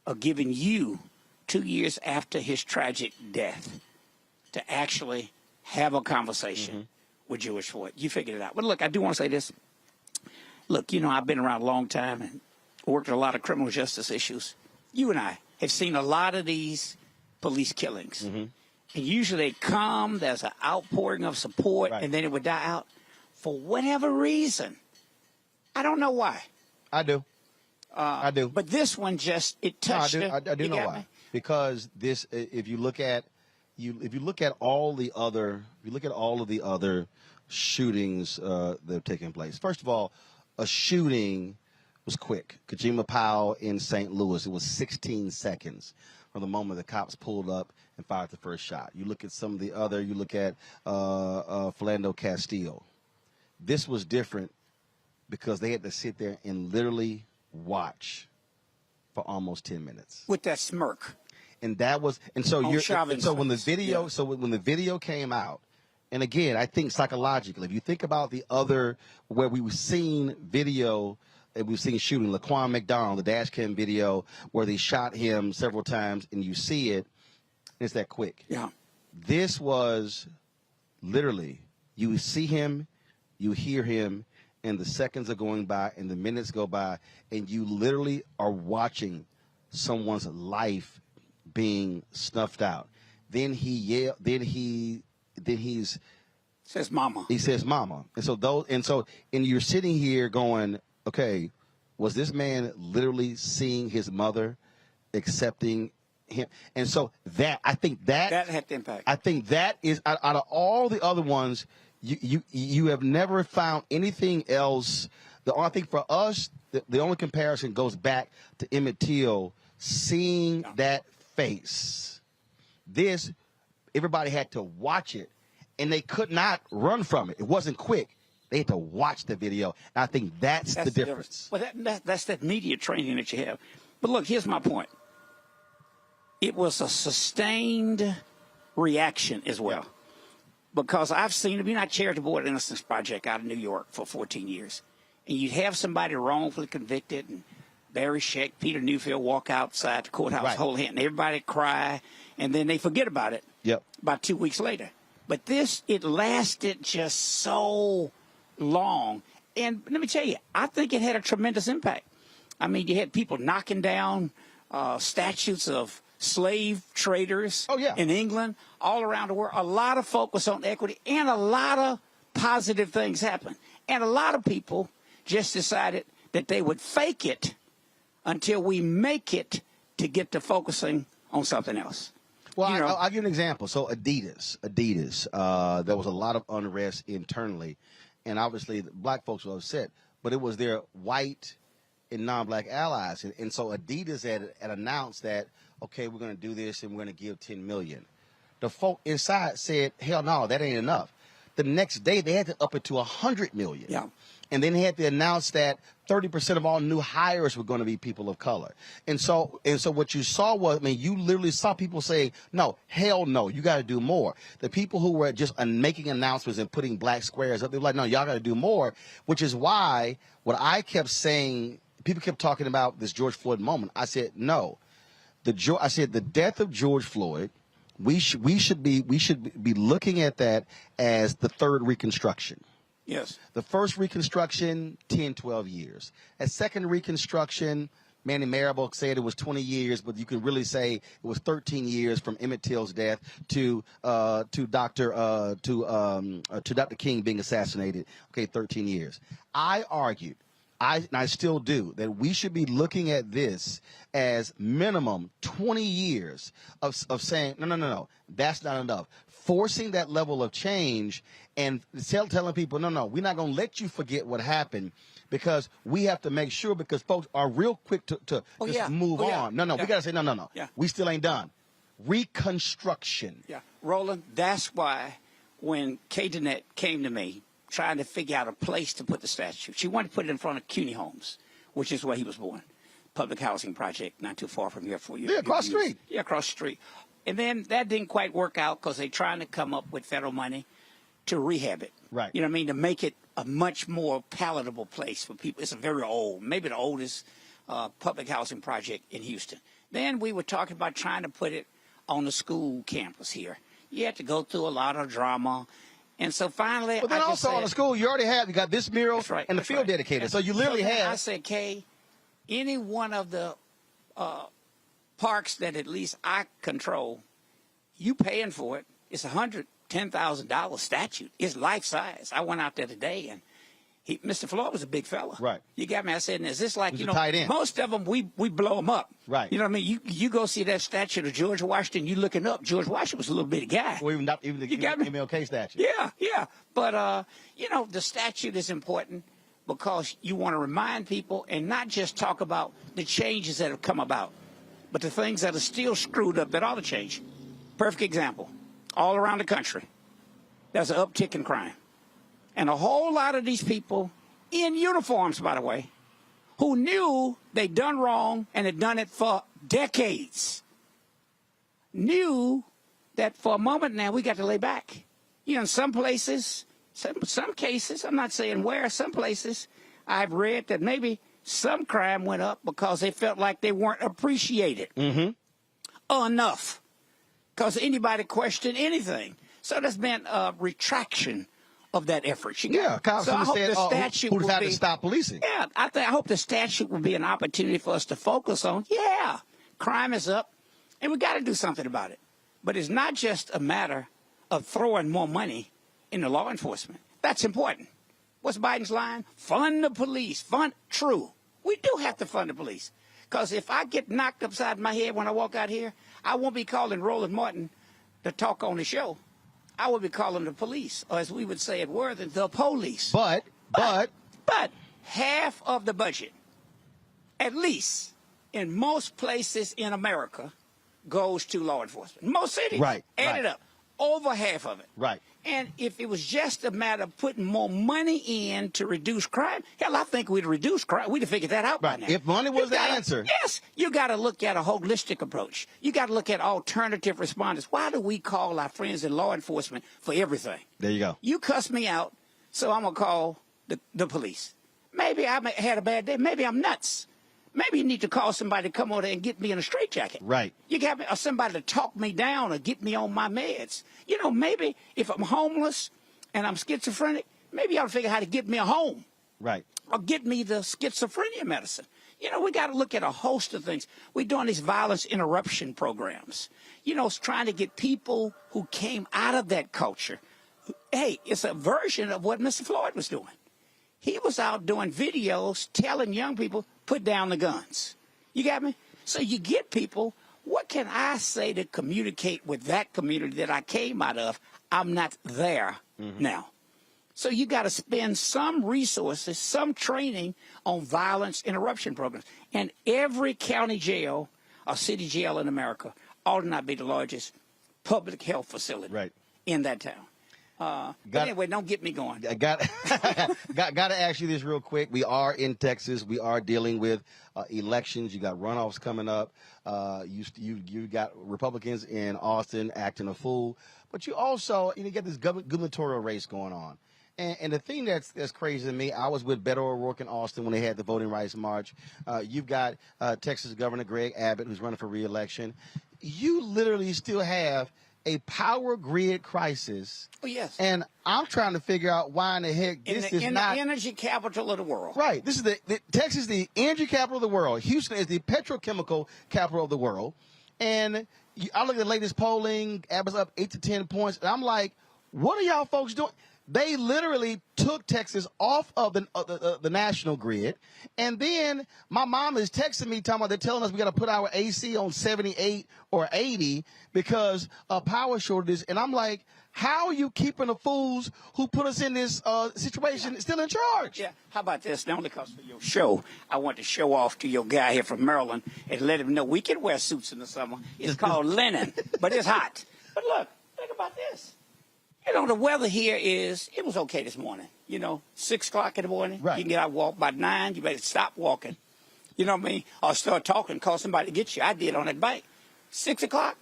of giving you 2 years after his tragic death to actually have a conversation with George Floyd. You figured it out. But look, I do want to say this. Look, you know, I've been around a long time and worked on a lot of criminal justice issues. You and I have seen a lot of these police killings. And usually they come, there's an outpouring of support, and then it would die out. For whatever reason, I don't know why. I do. I do. But this one just, it touched. No, I do know why. Me? Because this, if you look at all the other shootings that have taken place. First of all, a shooting was quick. Kajima Powell in St. Louis, it was 16 seconds from the moment the cops pulled up and fired the first shot. You look at some of the other, you look at Philando Castile. This was different because they had to sit there and literally watch for almost 10 minutes. With that smirk. And that was, and so when the video came out, and again, I think psychologically, if you think about the other, where we were seeing video we've seen shooting. Laquan McDonald, the dash cam video where they shot him several times, and you see it, and it's that quick. Yeah. This was literally, you see him, you hear him, and the seconds are going by, and the minutes go by, and you literally are watching someone's life being snuffed out. Then he yelled. Then he's says mama. He says mama. And you're sitting here going, okay, was this man literally seeing his mother accepting him? And so I think that had the impact. I think that is out of all the other ones, you have never found anything else. I think for us, the only comparison goes back to Emmett Till seeing that face. This, everybody had to watch it, and they could not run from it. It wasn't quick. They had to watch the video, and I think that's the difference. Well, that's that media training that you have. But look, here's my point. It was a sustained reaction as well. Yeah. Because I've seen, I chaired the Board of Innocence Project out of New York for 14 years. And you'd have somebody wrongfully convicted, and Barry Scheck, Peter Newfield walk outside the courthouse, hold hand, and everybody cry, and then they forget about it about 2 weeks later. But this, it lasted just so long. And let me tell you, I think it had a tremendous impact. I mean, you had people knocking down statues of slave traders in England, all around the world. A lot of focus on equity, and a lot of positive things happened. And a lot of people just decided that they would fake it until we make it to get to focusing on something else. Well, I'll give you an example. So Adidas, there was a lot of unrest internally, and obviously the black folks were upset, but it was their white and non-black allies. And so Adidas had announced that, okay, we're going to do this and we're going to give $10 million. The folk inside said, hell no, that ain't enough. The next day they had to up it to $100 million. Yeah. And then they had to announce that 30% of all new hires were going to be people of color. And so what you saw was, you literally saw people say, no, hell no, you got to do more. The people who were just making announcements and putting black squares up, they were like, no, y'all got to do more, which is why what I kept saying, people kept talking about this George Floyd moment. I said, no. I said the death of George Floyd, we should be looking at that as the third Reconstruction. Yes. The first Reconstruction, 10, 12 years. A second Reconstruction, Manny Marable said it was 20 years, but you can really say it was 13 years from Emmett Till's death to Dr. King being assassinated. Okay, 13 years. I argued, and I still do, that we should be looking at this as minimum 20 years of saying, no, that's not enough. Forcing that level of change and telling people, no, we're not going to let you forget what happened, because we have to make sure, because folks are real quick to just move on. No, we got to say, no. Yeah. We still ain't done. Reconstruction. Yeah. Roland, that's why when Kay Dennett came to me trying to figure out a place to put the statue, she wanted to put it in front of CUNY Homes, which is where he was born. Public housing project not too far from here for you. Yeah, across the street. Yeah, across the street. And then that didn't quite work out because they're trying to come up with federal money to rehab it. Right. You know what I mean? To make it a much more palatable place for people. It's a very old, maybe the oldest public housing project in Houston. Then we were talking about trying to put it on the school campus here. You had to go through a lot of drama. And so finally, but then also on the school, you got this mural and the field dedicated. And so you literally have. I said, Kay, any one of the parks that at least I control, you paying for it. It's $110,000 statue. It's life size. I went out there today, and Mr. Floyd was a big fella. Right. You got me. I said, is this like, tight end. Most of them we blow them up. Right. You know what I mean? You go see that statue of George Washington, you looking up. George Washington was a little bitty guy. Well, even the MLK statue. Yeah. But, the statute is important because you want to remind people and not just talk about the changes that have come about, but the things that are still screwed up that ought to change. Perfect example. All around the country, there's an uptick in crime. And a whole lot of these people, in uniforms, by the way, who knew they'd done wrong and had done it for decades, knew that for a moment now we got to lay back. In some places, some cases, I'm not saying where, some places, I've read that maybe Some crime went up because they felt like they weren't appreciated enough because anybody questioned anything. So there's been a retraction of that effort. Cops so I hope said, the statute who will decided be, to stop policing? Yeah, I hope the statute will be an opportunity for us to focus on, crime is up, and we got to do something about it. But it's not just a matter of throwing more money into law enforcement. That's important. What's Biden's line? Fund the police. True. We do have to fund the police. Because if I get knocked upside my head when I walk out here, I won't be calling Roland Martin to talk on the show. I will be calling the police, or as we would say at Worthing, the police. But half of the budget, at least in most places in America, goes to law enforcement. Most cities, add it up, over half of it. Right. And if it was just a matter of putting more money in to reduce crime, hell, I think we'd reduce crime. We'd have figured that out by now. If money was the answer. Yes, you got to look at a holistic approach. You got to look at alternative responders. Why do we call our friends in law enforcement for everything? There you go. You cuss me out, so I'm going to call the police. Maybe I had a bad day. Maybe I'm nuts. Maybe you need to call somebody to come over there and get me in a straitjacket. Right. You got me, or somebody to talk me down or get me on my meds. You know, maybe if I'm homeless and I'm schizophrenic, maybe you ought to figure out how to get me a home. Right. Or get me the schizophrenia medicine. You know, we got to look at a host of things. We're doing these violence interruption programs. You know, it's trying to get people who came out of that culture. Hey, it's a version of what Mr. Floyd was doing. He was out doing videos telling young people, put down the guns. You got me? So you get people, what can I say to communicate with that community that I came out of? I'm not there now. So you got to spend some resources, some training on violence interruption programs. And every county jail or city jail in America ought not be the largest public health facility in that town. But anyway, don't get me going. I got to ask you this real quick. We are in Texas. We are dealing with elections. You got runoffs coming up. You got Republicans in Austin acting a fool. But you also get this gubernatorial race going on. And the thing that's crazy to me, I was with Beto O'Rourke in Austin when they had the Voting Rights March. You've got Texas Governor Greg Abbott, who's running for re-election. You literally still have a power grid crisis. Oh, yes. And I'm trying to figure out why in the heck this is not the energy capital of the world. Right. This is Texas is the energy capital of the world. Houston is the petrochemical capital of the world. And I look at the latest polling, Abbott's up 8 to 10 points, and I'm like, what are y'all folks doing? They literally took Texas off of the national grid. And then my mom is texting me talking about they're telling us we got to put our AC on 78 or 80 because of power shortages. And I'm like, how are you keeping the fools who put us in this situation still in charge? Yeah. How about this? Not only because of your show, I want to show off to your guy here from Maryland and let him know we can wear suits in the summer. It's called linen, but it's hot. But look, think about this. You know, the weather here it was okay this morning. 6 o'clock in the morning. Right. You can get out and walk by 9. You better stop walking. You know what I mean? Or start talking, call somebody to get you. I did on that bike. 6 o'clock,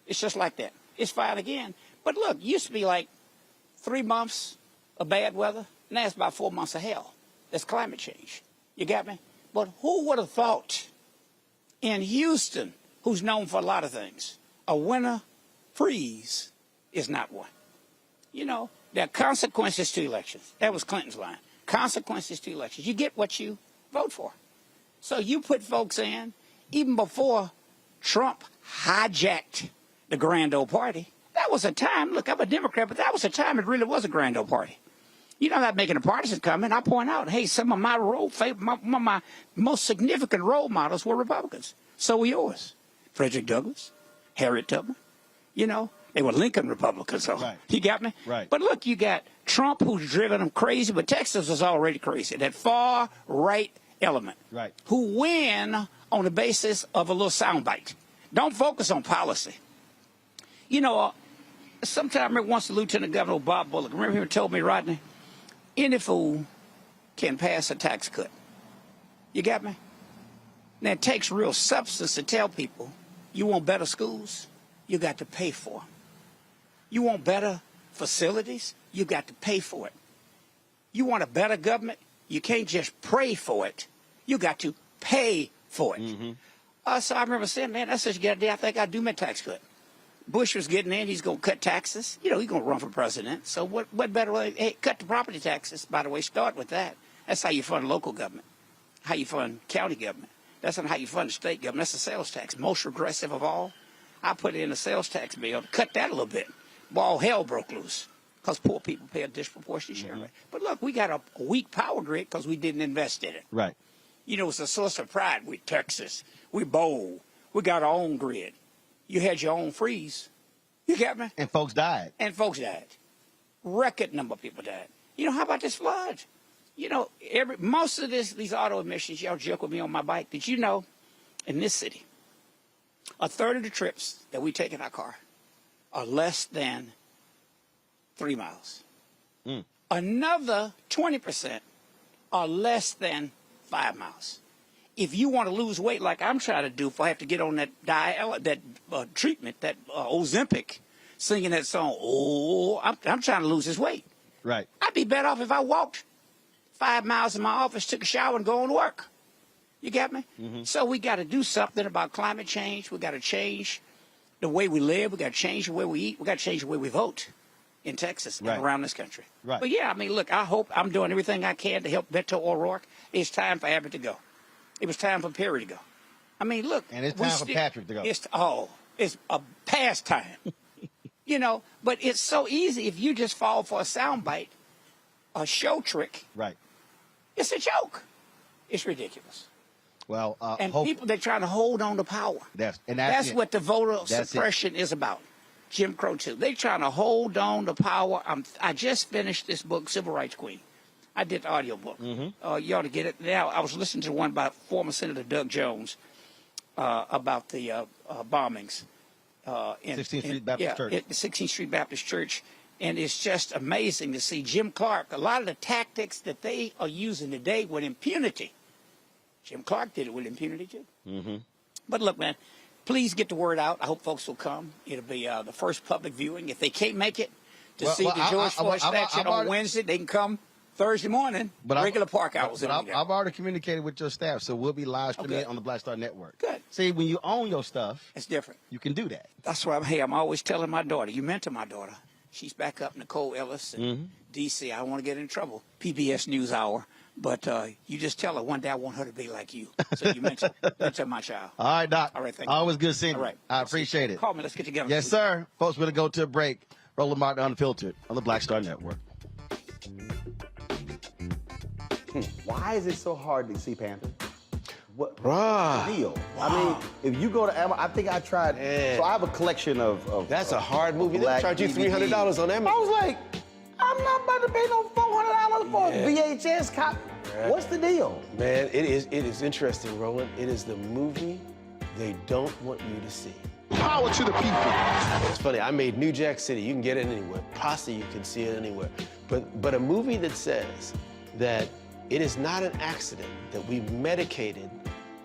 it's just like that. It's fine again. But look, used to be like 3 months of bad weather. Now it's about 4 months of hell. That's climate change. You got me? But who would have thought in Houston, who's known for a lot of things, a winter freeze is not one? There are consequences to elections. That was Clinton's line. Consequences to elections. You get what you vote for. So you put folks in, even before Trump hijacked the grand old party. That was a time, look, I'm a Democrat, but that was a time it really was a grand old party. I'm not making a partisan comment. I point out, hey, some of my most significant role models were Republicans. So were yours. Frederick Douglass, Harriet Tubman, They were Lincoln Republicans, so you got me? Right. But look, you got Trump, who's driven them crazy, but Texas was already crazy. That far right element, who win on the basis of a little soundbite. Don't focus on policy. Sometime once the Lieutenant Governor Bob Bullock, remember he told me, Rodney, any fool can pass a tax cut. You got me? Now, it takes real substance to tell people, you want better schools, you got to pay for them. You want better facilities? You got to pay for it. You want a better government? You can't just pray for it. You got to pay for it. So I remember saying, man, that's such a good idea. I think I'd do my tax cut. Bush was getting in. He's going to cut taxes. You know, he's going to run for president. So what better way? Hey, cut the property taxes. By the way, start with that. That's how you fund local government, how you fund county government. That's not how you fund the state government. That's the sales tax, most regressive of all. I put it in the sales tax bill to cut that a little bit. Well, all hell broke loose because poor people pay a disproportionate share of it. But look, we got a weak power grid because we didn't invest in it. Right. You know, it's a source of pride. We Texas. We bold. We got our own grid. You had your own freeze. You got me? And folks died. Record number of people died. You know, how about this flood? You know, most of these auto emissions, y'all joke with me on my bike. Did you know, in this city, a third of the trips that we take in our car are less than 3 miles. Another 20% are less than 5 miles. If you want to lose weight like I'm trying to do, if I have to get on that treatment, that Ozempic, singing that song, I'm trying to lose this weight. Right. I'd be better off if I walked 5 miles in my office, took a shower, and go on to work. You got me? So we got to do something about climate change. We got to change the way we live. We got to change the way we eat. We got to change the way we vote in Texas and around this country. Right. But yeah, I mean, look, I hope I'm doing everything I can to help Beto O'Rourke. It's time for Abbott to go. It was time for Perry to go. I mean, look. And it's time for Patrick to go. It's a pastime. You know, but it's so easy if you just fall for a soundbite, a show trick. Right. It's a joke. It's ridiculous. Well, and people, they're trying to hold on to power. That's what the voter suppression is about. Jim Crow too. They're trying to hold on to power. I just finished this book, Civil Rights Queen. I did the audio book. You ought to get it. Now, I was listening to one by former Senator Doug Jones about the bombings. In 16th Street Baptist Church. At the 16th Street Baptist Church. And it's just amazing to see Jim Clarke, a lot of the tactics that they are using today with impunity. Jim Clarke did it with impunity too. But look, man, please get the word out. I hope folks will come. It'll be the first public viewing. If they can't make it to see the George Floyd statue on Wednesday, they can come Thursday morning, regular park hours. But I've already communicated with your staff, so we'll be live streaming on the Blackstar Network. Good. See, when you own your stuff, it's different. You can do that. That's why I'm always telling my daughter, you mentor my daughter. She's back up, Nicole Ellis, in D.C. I don't want to get in trouble. PBS NewsHour. But you just tell her one day I want her to be like you. So you mentor my child. All right, Doc. All right, thank you. Always good seeing you. All right. I appreciate it. Call me. Let's get together. Yes, sir. Folks, we're going to go to a break. Roland Martin Unfiltered on the Blackstar Network. Why is it so hard to see Panther? What's the deal? I mean, if you go to Amazon, I think I tried. So I have a collection of That's a hard movie. They black charge you $300 on Amazon. I was like, I'm not about to pay no $400 for a VHS copy. What's the deal? Man, it is interesting, Roland. It is the movie they don't want you to see. Power to the people. It's funny, I made New Jack City. You can get it anywhere. Pasta, you can see it anywhere. But a movie that says that it is not an accident that we medicated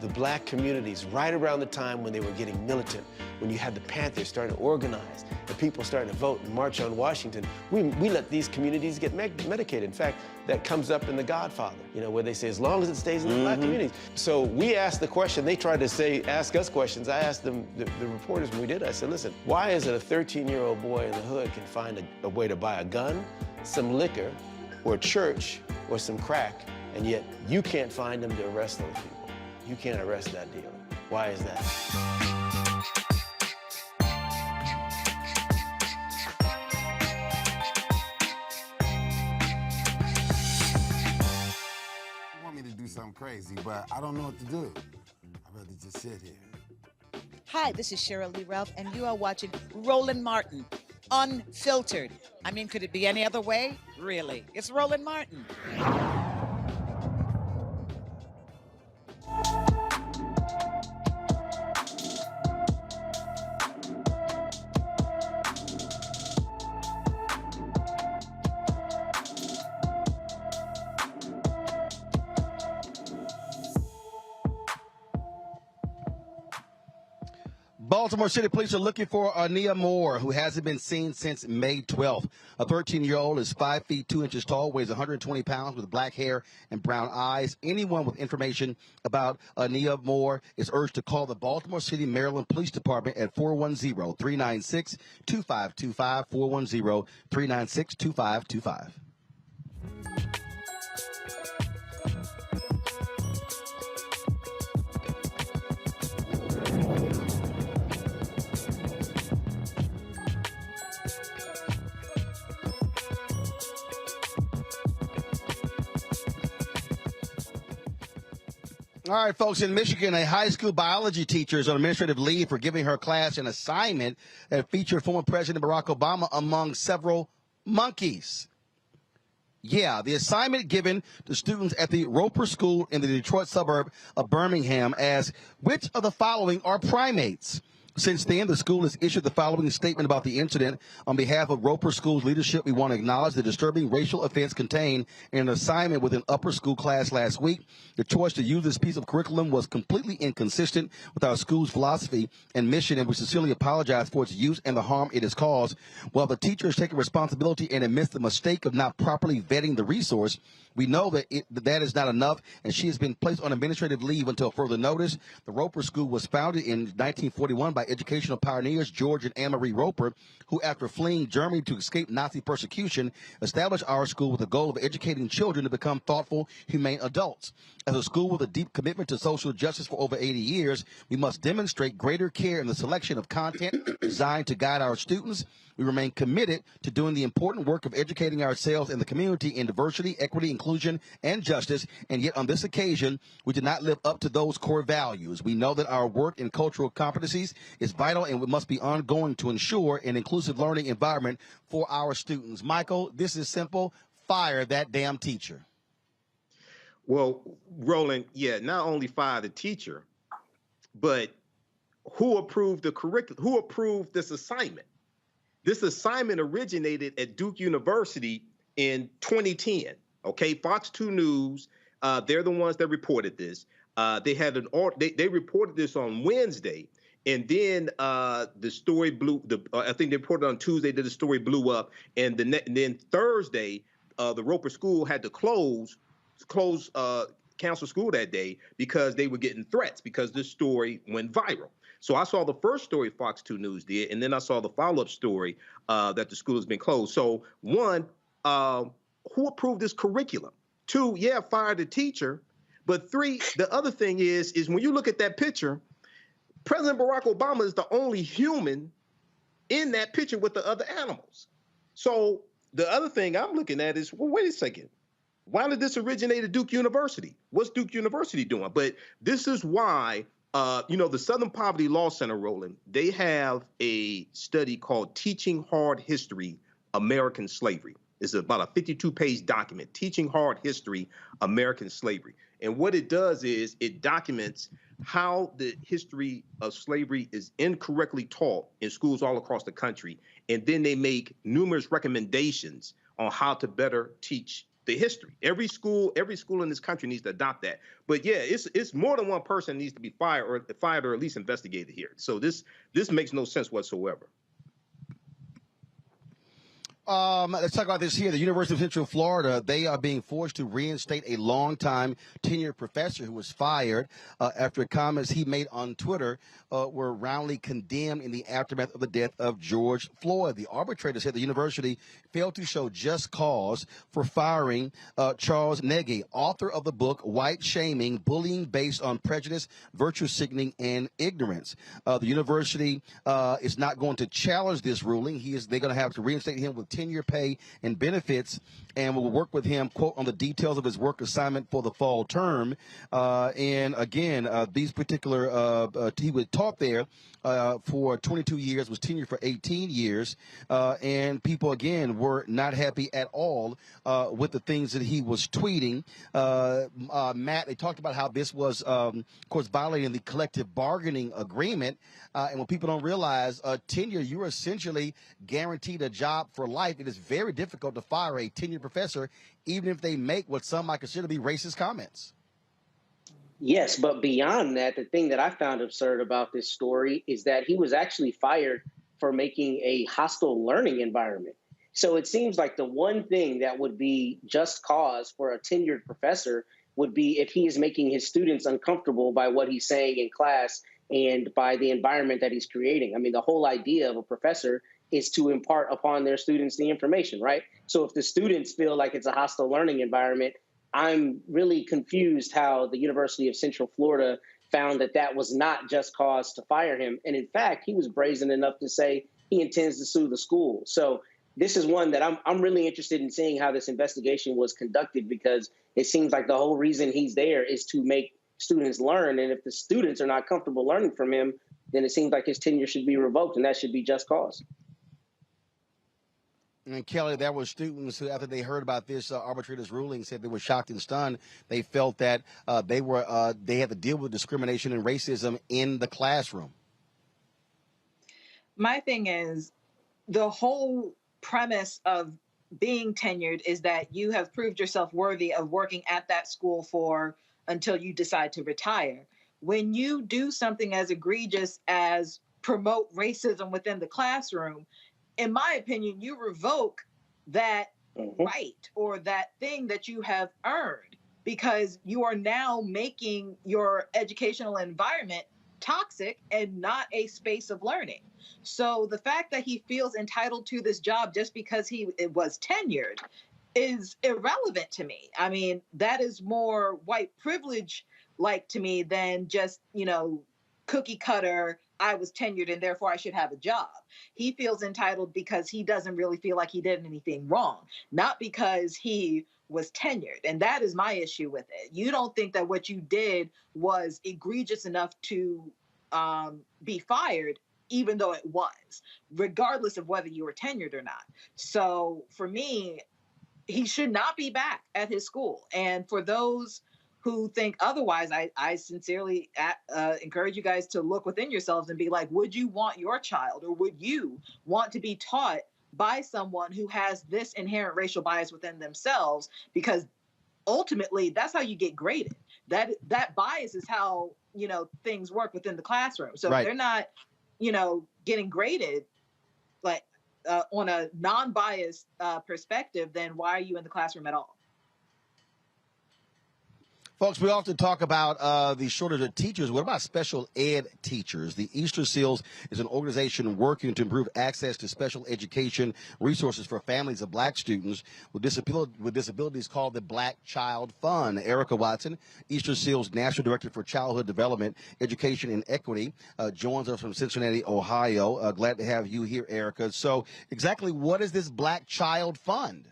the black communities right around the time when they were getting militant, when you had the Panthers starting to organize and people starting to vote and march on Washington. We let these communities get medicated. In fact, that comes up in The Godfather, you know, where they say, as long as it stays in the black communities. So we asked the question, they tried to ask us questions. I asked them, the reporters when we did, I said, listen, why is it a 13-year-old boy in the hood can find a way to buy a gun, some liquor, or a church, or some crack, and yet you can't find them to arrest those people? You can't arrest that dealer. Why is that? You want me to do something crazy, but I don't know what to do. I'd rather just sit here. Hi, this is Cheryl Lee Ralph, and you are watching Roland Martin, Unfiltered. I mean, could it be any other way? Really? It's Roland Martin. Baltimore City Police are looking for Ania Moore, who hasn't been seen since May 12th. A 13-year-old is 5 feet 2 inches tall, weighs 120 pounds, with black hair and brown eyes. Anyone with information about Ania Moore is urged to call the Baltimore City, Maryland Police Department at 410-396-2525, 410-396-2525. All right, folks, in Michigan, a high school biology teacher is on administrative leave for giving her class an assignment that featured former President Barack Obama among several monkeys. Yeah, the assignment given to students at the Roper School in the Detroit suburb of Birmingham as which of the following are primates? Since then, the school has issued the following statement about the incident. On behalf of Roper School's leadership, we want to acknowledge the disturbing racial offense contained in an assignment with an upper school class last week. The choice to use this piece of curriculum was completely inconsistent with our school's philosophy and mission, and we sincerely apologize for its use and the harm it has caused. While the teacher has taken responsibility and admits the mistake of not properly vetting the resource, we know that that is not enough, and she has been placed on administrative leave until further notice. The Roper School was founded in 1941 by educational pioneers George and Anne-Marie Roper, who, after fleeing Germany to escape Nazi persecution, established our school with the goal of educating children to become thoughtful, humane adults. As a school with a deep commitment to social justice for over 80 years, we must demonstrate greater care in the selection of content designed to guide our students. We remain committed to doing the important work of educating ourselves and the community in diversity, equity, inclusion, and justice, and yet on this occasion, we did not live up to those core values. We know that our work in cultural competencies is vital and it must be ongoing to ensure an inclusive learning environment for our students. Michael, this is simple. Fire that damn teacher. Well, Roland, yeah, not only fire the teacher, but who approved the curriculum? Who approved this assignment? This assignment originated at Duke University in 2010. Okay, Fox 2 News, they're the ones that reported this. They had they reported this on Wednesday, and then the story blew. I think they reported on Tuesday that the story blew up, and then Thursday, the Roper School had to cancel school that day because they were getting threats because this story went viral. So I saw the first story Fox 2 News did, and then I saw the follow-up story that the school has been closed. So one, who approved this curriculum? Two, yeah, fire the teacher. But three, the other thing is when you look at that picture, President Barack Obama is the only human in that picture with the other animals. So the other thing I'm looking at is, well, wait a second. Why did this originate at Duke University? What's Duke University doing? But this is why the Southern Poverty Law Center, Roland, they have a study called Teaching Hard History, American Slavery. It's about a 52-page document, Teaching Hard History, American Slavery. And what it does is it documents how the history of slavery is incorrectly taught in schools all across the country. And then they make numerous recommendations on how to better teach the history. Every school in this country needs to adopt that. But yeah, it's more than one person needs to be fired or at least investigated here. So this makes no sense whatsoever. Let's talk about this here. The University of Central Florida, they are being forced to reinstate a longtime tenured professor who was fired after comments he made on Twitter were roundly condemned in the aftermath of the death of George Floyd. The arbitrator said the university failed to show just cause for firing Charles Negi, author of the book White Shaming, Bullying Based on Prejudice, Virtue Signaling, and Ignorance. The university is not going to challenge this ruling. They're going to have to reinstate him with tenure pay and benefits, and will work with him, quote, on the details of his work assignment for the fall term. And again, these particular, he was taught there for 22 years, was tenured for 18 years, and people, again, were not happy at all with the things that he was tweeting. Matt, they talked about how this was, of course, violating the collective bargaining agreement, and when people don't realize tenure, you're essentially guaranteed a job for life. It is very difficult to fire a tenured professor, even if they make what some might consider to be racist comments. Yes, but beyond that, the thing that I found absurd about this story is that he was actually fired for making a hostile learning environment. So it seems like the one thing that would be just cause for a tenured professor would be if he is making his students uncomfortable by what he's saying in class and by the environment that he's creating. I mean, the whole idea of a professor is to impart upon their students the information, right? So if the students feel like it's a hostile learning environment, I'm really confused how the University of Central Florida found that that was not just cause to fire him. And in fact, he was brazen enough to say he intends to sue the school. So this is one that I'm really interested in seeing how this investigation was conducted, because it seems like the whole reason he's there is to make students learn. And if the students are not comfortable learning from him, then it seems like his tenure should be revoked, and that should be just cause. And Kelly, there were students who, after they heard about this arbitrator's ruling, said they were shocked and stunned. They felt that they had to deal with discrimination and racism in the classroom. My thing is, the whole premise of being tenured is that you have proved yourself worthy of working at that school for until you decide to retire. When you do something as egregious as promote racism within the classroom, in my opinion, you revoke that right or that thing that you have earned, because you are now making your educational environment toxic and not a space of learning. So the fact that he feels entitled to this job just because he was tenured is irrelevant to me. I mean, that is more white privilege like to me than just, cookie cutter, I was tenured and therefore I should have a job. He feels entitled because he doesn't really feel like he did anything wrong, not because he was tenured. And that is my issue with it. You don't think that what you did was egregious enough to be fired, even though it was, regardless of whether you were tenured or not. So for me, he should not be back at his school. And for those who think otherwise, I sincerely encourage you guys to look within yourselves and be like, would you want your child, or would you want to be taught by someone who has this inherent racial bias within themselves? Because ultimately, that's how you get graded. That bias is how, things work within the classroom. So if they're not, getting graded like on a non-biased perspective, then why are you in the classroom at all? Folks, we often talk about the shortage of teachers. What about special ed teachers? The Easter Seals is an organization working to improve access to special education resources for families of black students with disabilities called the Black Child Fund. Erica Watson, Easter Seals National Director for Childhood Development, Education, and Equity, joins us from Cincinnati, Ohio. Glad to have you here, Erica. So exactly what is this Black Child Fund?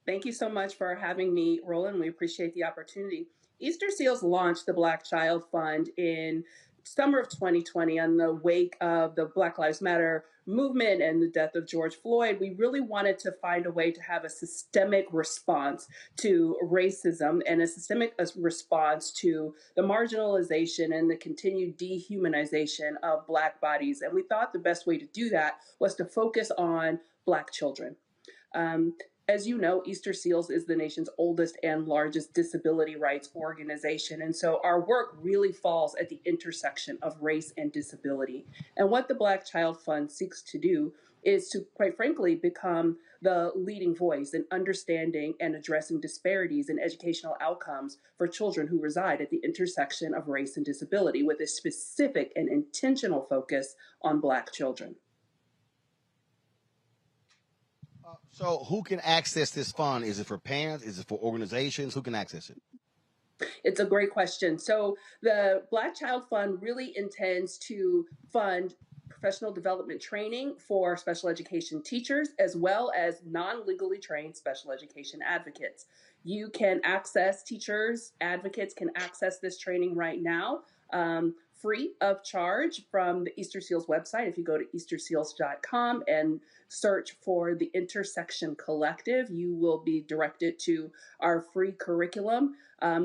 Thank you so much for having me, Roland. We appreciate the opportunity. Easter Seals launched the Black Child Fund in summer of 2020 in the wake of the Black Lives Matter movement and the death of George Floyd. We really wanted to find a way to have a systemic response to racism and a systemic response to the marginalization and the continued dehumanization of Black bodies. And we thought the best way to do that was to focus on Black children. As you know, Easter Seals is the nation's oldest and largest disability rights organization. And so our work really falls at the intersection of race and disability. And what the Black Child Fund seeks to do is to, quite frankly, become the leading voice in understanding and addressing disparities in educational outcomes for children who reside at the intersection of race and disability, with a specific and intentional focus on Black children. So who can access this fund? Is it for parents? Is it for organizations? Who can access it? It's a great question. So the Black Child Fund really intends to fund professional development training for special education teachers, as well as non-legally trained special education advocates. You can access, teachers, advocates can access this training right now, free of charge from the Easter Seals website. If you go to easterseals.com and search for the Intersection Collective, you will be directed to our free curriculum,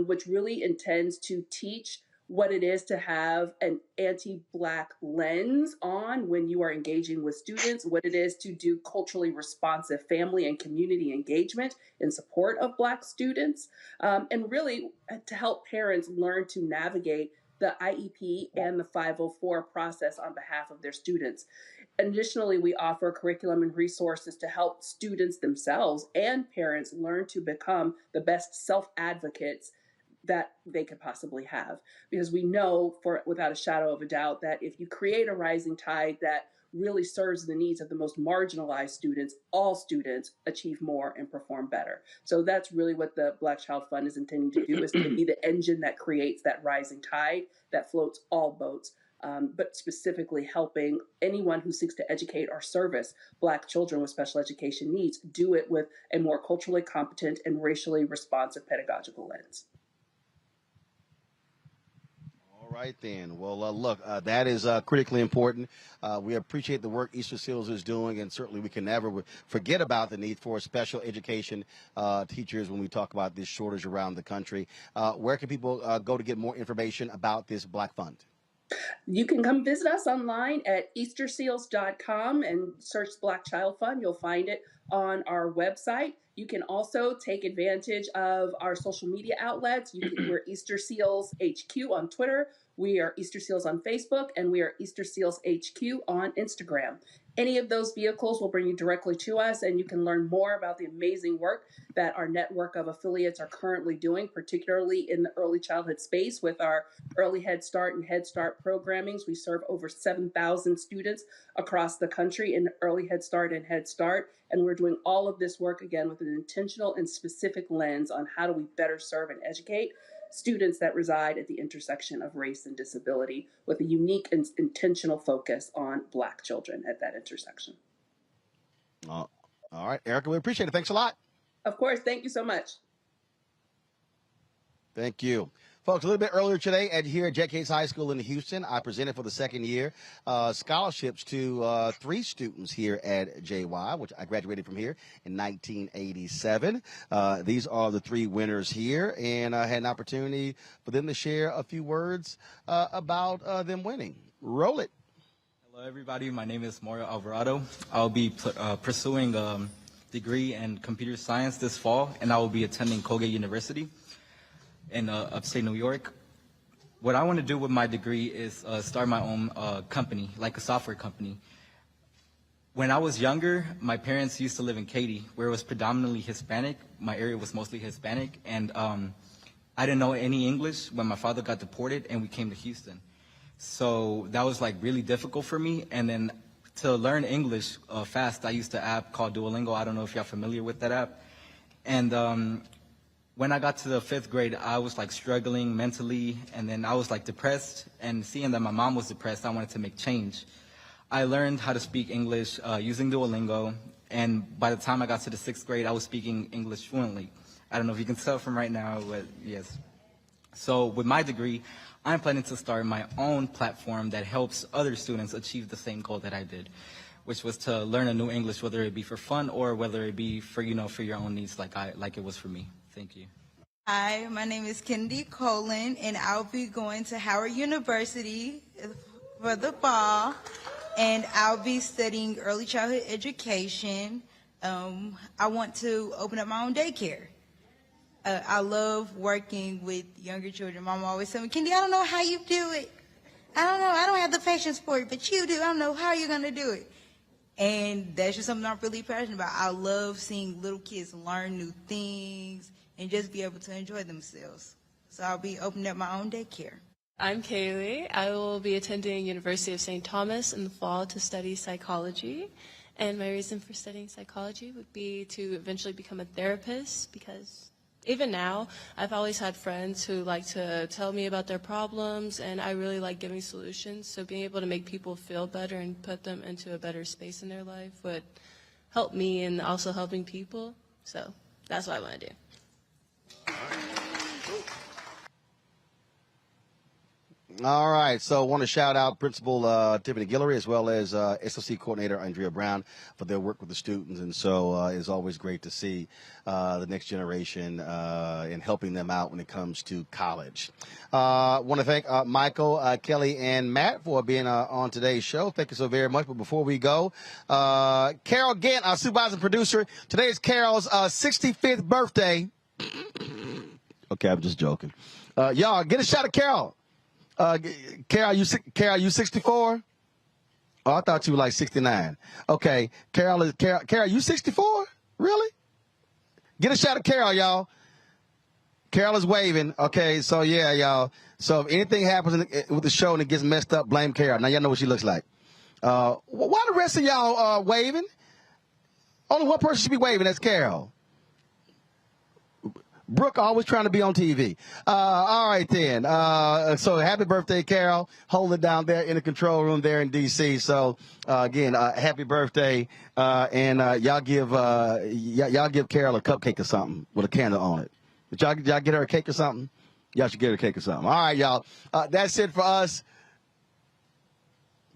which really intends to teach what it is to have an anti-Black lens on when you are engaging with students, what it is to do culturally responsive family and community engagement in support of Black students, and really to help parents learn to navigate the IEP and the 504 process on behalf of their students. Additionally, we offer curriculum and resources to help students themselves and parents learn to become the best self-advocates that they could possibly have. Because we know without a shadow of a doubt that if you create a rising tide that really serves the needs of the most marginalized students, all students achieve more and perform better. So that's really what the Black Child Fund is intending to do, is to be the engine that creates that rising tide that floats all boats. But specifically helping anyone who seeks to educate or service Black children with special education needs do it with a more culturally competent and racially responsive pedagogical lens. All right, then. Well, look, that is critically important. We appreciate the work Easter Seals is doing, and certainly we can never forget about the need for special education teachers when we talk about this shortage around the country. Where can people go to get more information about this Black Fund? You can come visit us online at easterseals.com and search Black Child Fund. You'll find it on our website. You can also take advantage of our social media outlets. We're Easter Seals HQ on Twitter. We are Easter Seals on Facebook, and we are Easter Seals HQ on Instagram. Any of those vehicles will bring you directly to us, and you can learn more about the amazing work that our network of affiliates are currently doing, particularly in the early childhood space with our Early Head Start and Head Start programmings. We serve over 7,000 students across the country in Early Head Start and Head Start, and we're doing all of this work, again, with an intentional and specific lens on how do we better serve and educate students that reside at the intersection of race and disability, with a unique and intentional focus on Black children at that intersection. All right, Erica, we appreciate it. Thanks a lot. Of course. Thank you so much. Thank you. Folks, a little bit earlier today here at Yakes High School in Houston, I presented for the second year scholarships to 3 students here at JY, which I graduated from here in 1987. These are the 3 winners here, and I had an opportunity for them to share a few words about them winning. Roll it. Hello, everybody. My name is Mario Alvarado. I'll be pursuing a degree in computer science this fall, and I will be attending Colgate University in upstate New York. What I want to do with my degree is start my own company, like a software company. When I was younger, my parents used to live in Katy, where it was predominantly Hispanic. My area was mostly Hispanic, and I didn't know any English when my father got deported and we came to Houston. So that was like really difficult for me. And then to learn English fast, I used an app called Duolingo. I don't know if y'all familiar with that app. And when I got to the 5th grade, I was like struggling mentally, and then I was like depressed, and seeing that my mom was depressed, I wanted to make change. I learned how to speak English using Duolingo, and by the time I got to the 6th grade, I was speaking English fluently. I don't know if you can tell from right now, but yes. So with my degree, I'm planning to start my own platform that helps other students achieve the same goal that I did, which was to learn a new English, whether it be for fun or whether it be for, for your own needs like it was for me. Thank you. Hi, my name is Kendi Colin, and I'll be going to Howard University for the fall, and I'll be studying early childhood education. I want to open up my own daycare. I love working with younger children. Mama always tell me, Kendi, I don't know how you do it. I don't know. I don't have the patience for it, but you do. I don't know how you're going to do it. And that's just something I'm really passionate about. I love seeing little kids learn new things and just be able to enjoy themselves. So I'll be opening up my own daycare. I'm Kaylee. I will be attending University of St. Thomas in the fall to study psychology. And my reason for studying psychology would be to eventually become a therapist, because even now, I've always had friends who like to tell me about their problems, and I really like giving solutions. So being able to make people feel better and put them into a better space in their life would help me, and also helping people. So that's what I want to do. All right, so I want to shout out Principal Tiffany Guillory as well as SLC Coordinator Andrea Brown for their work with the students. And so it's always great to see the next generation and helping them out when it comes to college. I want to thank Michael, Kelly, and Matt for being on today's show. Thank you so very much. But before we go, Carol Gant, our supervising producer, today is Carol's 65th birthday. Okay, I'm just joking. Y'all, get a shot of Carol. Carol, you 64? Oh, I thought you were like 69. Okay, Carol, you 64? Really? Get a shot of Carol, y'all. Carol is waving. Okay, so yeah, y'all. So if anything happens with the show and it gets messed up, blame Carol. Now y'all know what she looks like. Why the rest of y'all waving? Only one person should be waving. That's Carol. Brooke always trying to be on TV. All right, then. So happy birthday, Carol. Hold it down there in the control room there in D.C. So, again, happy birthday. And y'all give Carol a cupcake or something with a candle on it. Did y'all get her a cake or something? Y'all should get her a cake or something. All right, y'all. That's it for us.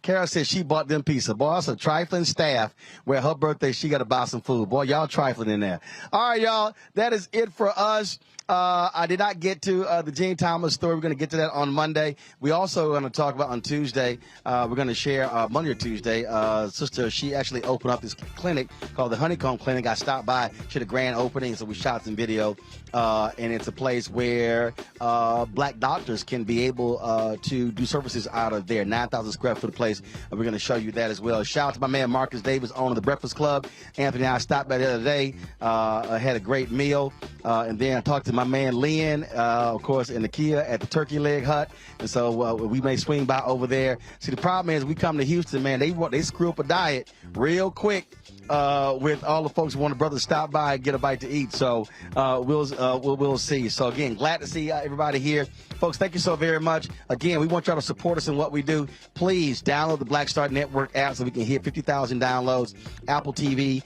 Carol said she bought them pizza. Boy, that's a trifling staff where her birthday, she got to buy some food. Boy, y'all trifling in there. All right, y'all. That is it for us. I did not get to the Gene Thomas story. We're going to get to that on Monday. We also are going to talk about on Tuesday. We're going to share Monday or Tuesday. Sister, she actually opened up this clinic called the Honeycomb Clinic. I stopped by. She had a grand opening, so we shot some video. And it's a place where black doctors can be able to do services out of there. 9,000 square foot place. We're going to show you that as well. Shout out to my man Marcus Davis, owner of the Breakfast Club. Anthony and I stopped by the other day. Had a great meal. And then I talked to my man Lynn, of course, in the Kia at the Turkey Leg Hut. And so we may swing by over there. See, the problem is we come to Houston, man, they screw up a diet real quick. With all the folks who want a brother to stop by and get a bite to eat. So we'll see. So again, glad to see everybody here. Folks, thank you so very much. Again, we want y'all to support us in what we do. Please download the Blackstar Network app so we can hit 50,000 downloads. Apple TV,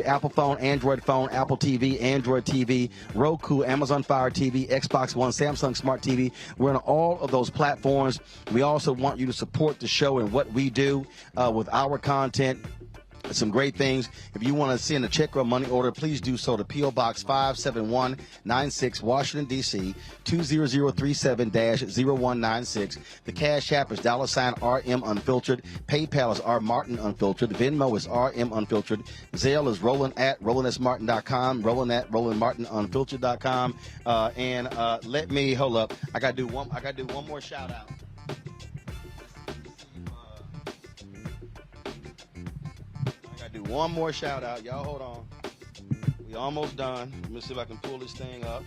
Apple phone, Android phone, Apple TV, Android TV, Roku, Amazon Fire TV, Xbox One, Samsung Smart TV. We're on all of those platforms. We also want you to support the show and what we do with our content. Some great things. If you want to send a check or a money order, please do so to P.O. Box 57196, Washington, D.C., 20037-0196. The Cash App is $RM Unfiltered. PayPal is R Martin Unfiltered. Venmo is RM Unfiltered. Zelle is Roland at RolandSMartin.com. Roland at RolandMartinUnfiltered.com. And let me hold up. I gotta do one more shout out. One more shout out. Y'all hold on. We almost done. Let me see if I can pull this thing up.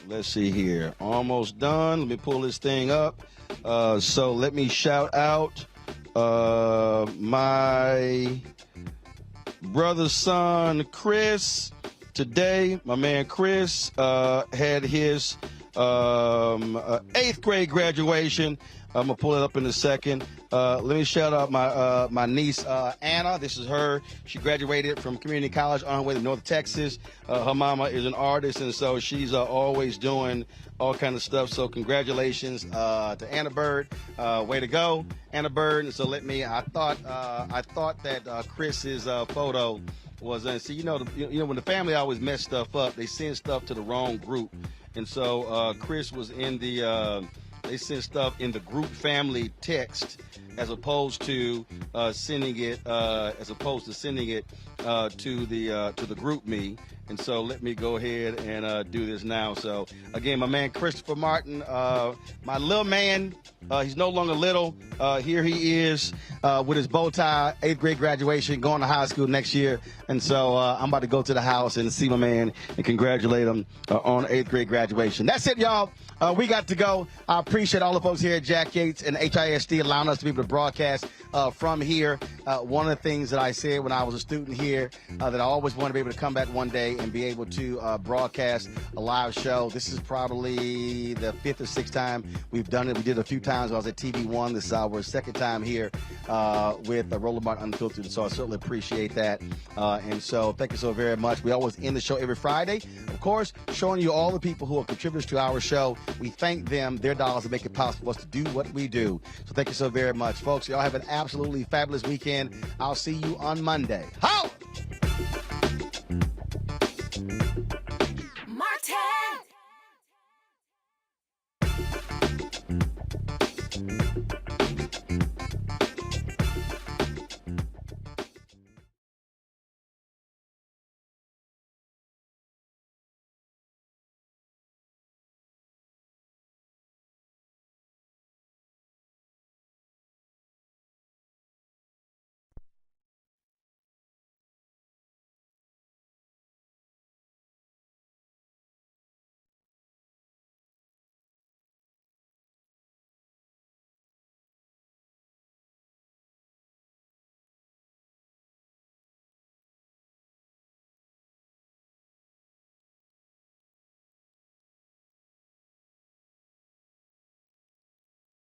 Let's see here. Almost done. Let me pull this thing up. So let me shout out my brother's son, Chris. Today, my man Chris had his 8th grade graduation. I'm going to pull it up in a second. Let me shout out my niece, Anna. This is her. She graduated from community college on her way to North Texas. Her mama is an artist, and so she's always doing all kind of stuff. So congratulations to Anna Bird. Way to go, Anna Bird. And so I thought that Chris's photo was, see, you know, when the family always mess stuff up, they send stuff to the wrong group. And so Chris was in the... They send stuff in the group family text as opposed to sending it to the group me. And so let me go ahead and do this now. So again, my man Christopher Martin, my little man, he's no longer little. Here he is with his bow tie, 8th grade graduation, going to high school next year. And so I'm about to go to the house and see my man and congratulate him on 8th grade graduation. That's it, y'all. We got to go. I appreciate all the folks here at Jack Yates and HISD allowing us to be able to broadcast from here. one of the things that I said when I was a student here, that I always wanted to be able to come back one day and be able to broadcast a live show. This is probably the 5th or 6th time we've done it. We did it a few times when I was at TV1. This is our 2nd time here with Roland Martin Unfiltered, so I certainly appreciate that. And so thank you so very much. We always end the show every Friday, of course, showing you all the people who are contributors to our show. We thank them, their dollars that make it possible for us to do what we do. So thank you so very much, folks. Y'all have an absolutely fabulous weekend. I'll see you on Monday. Ho!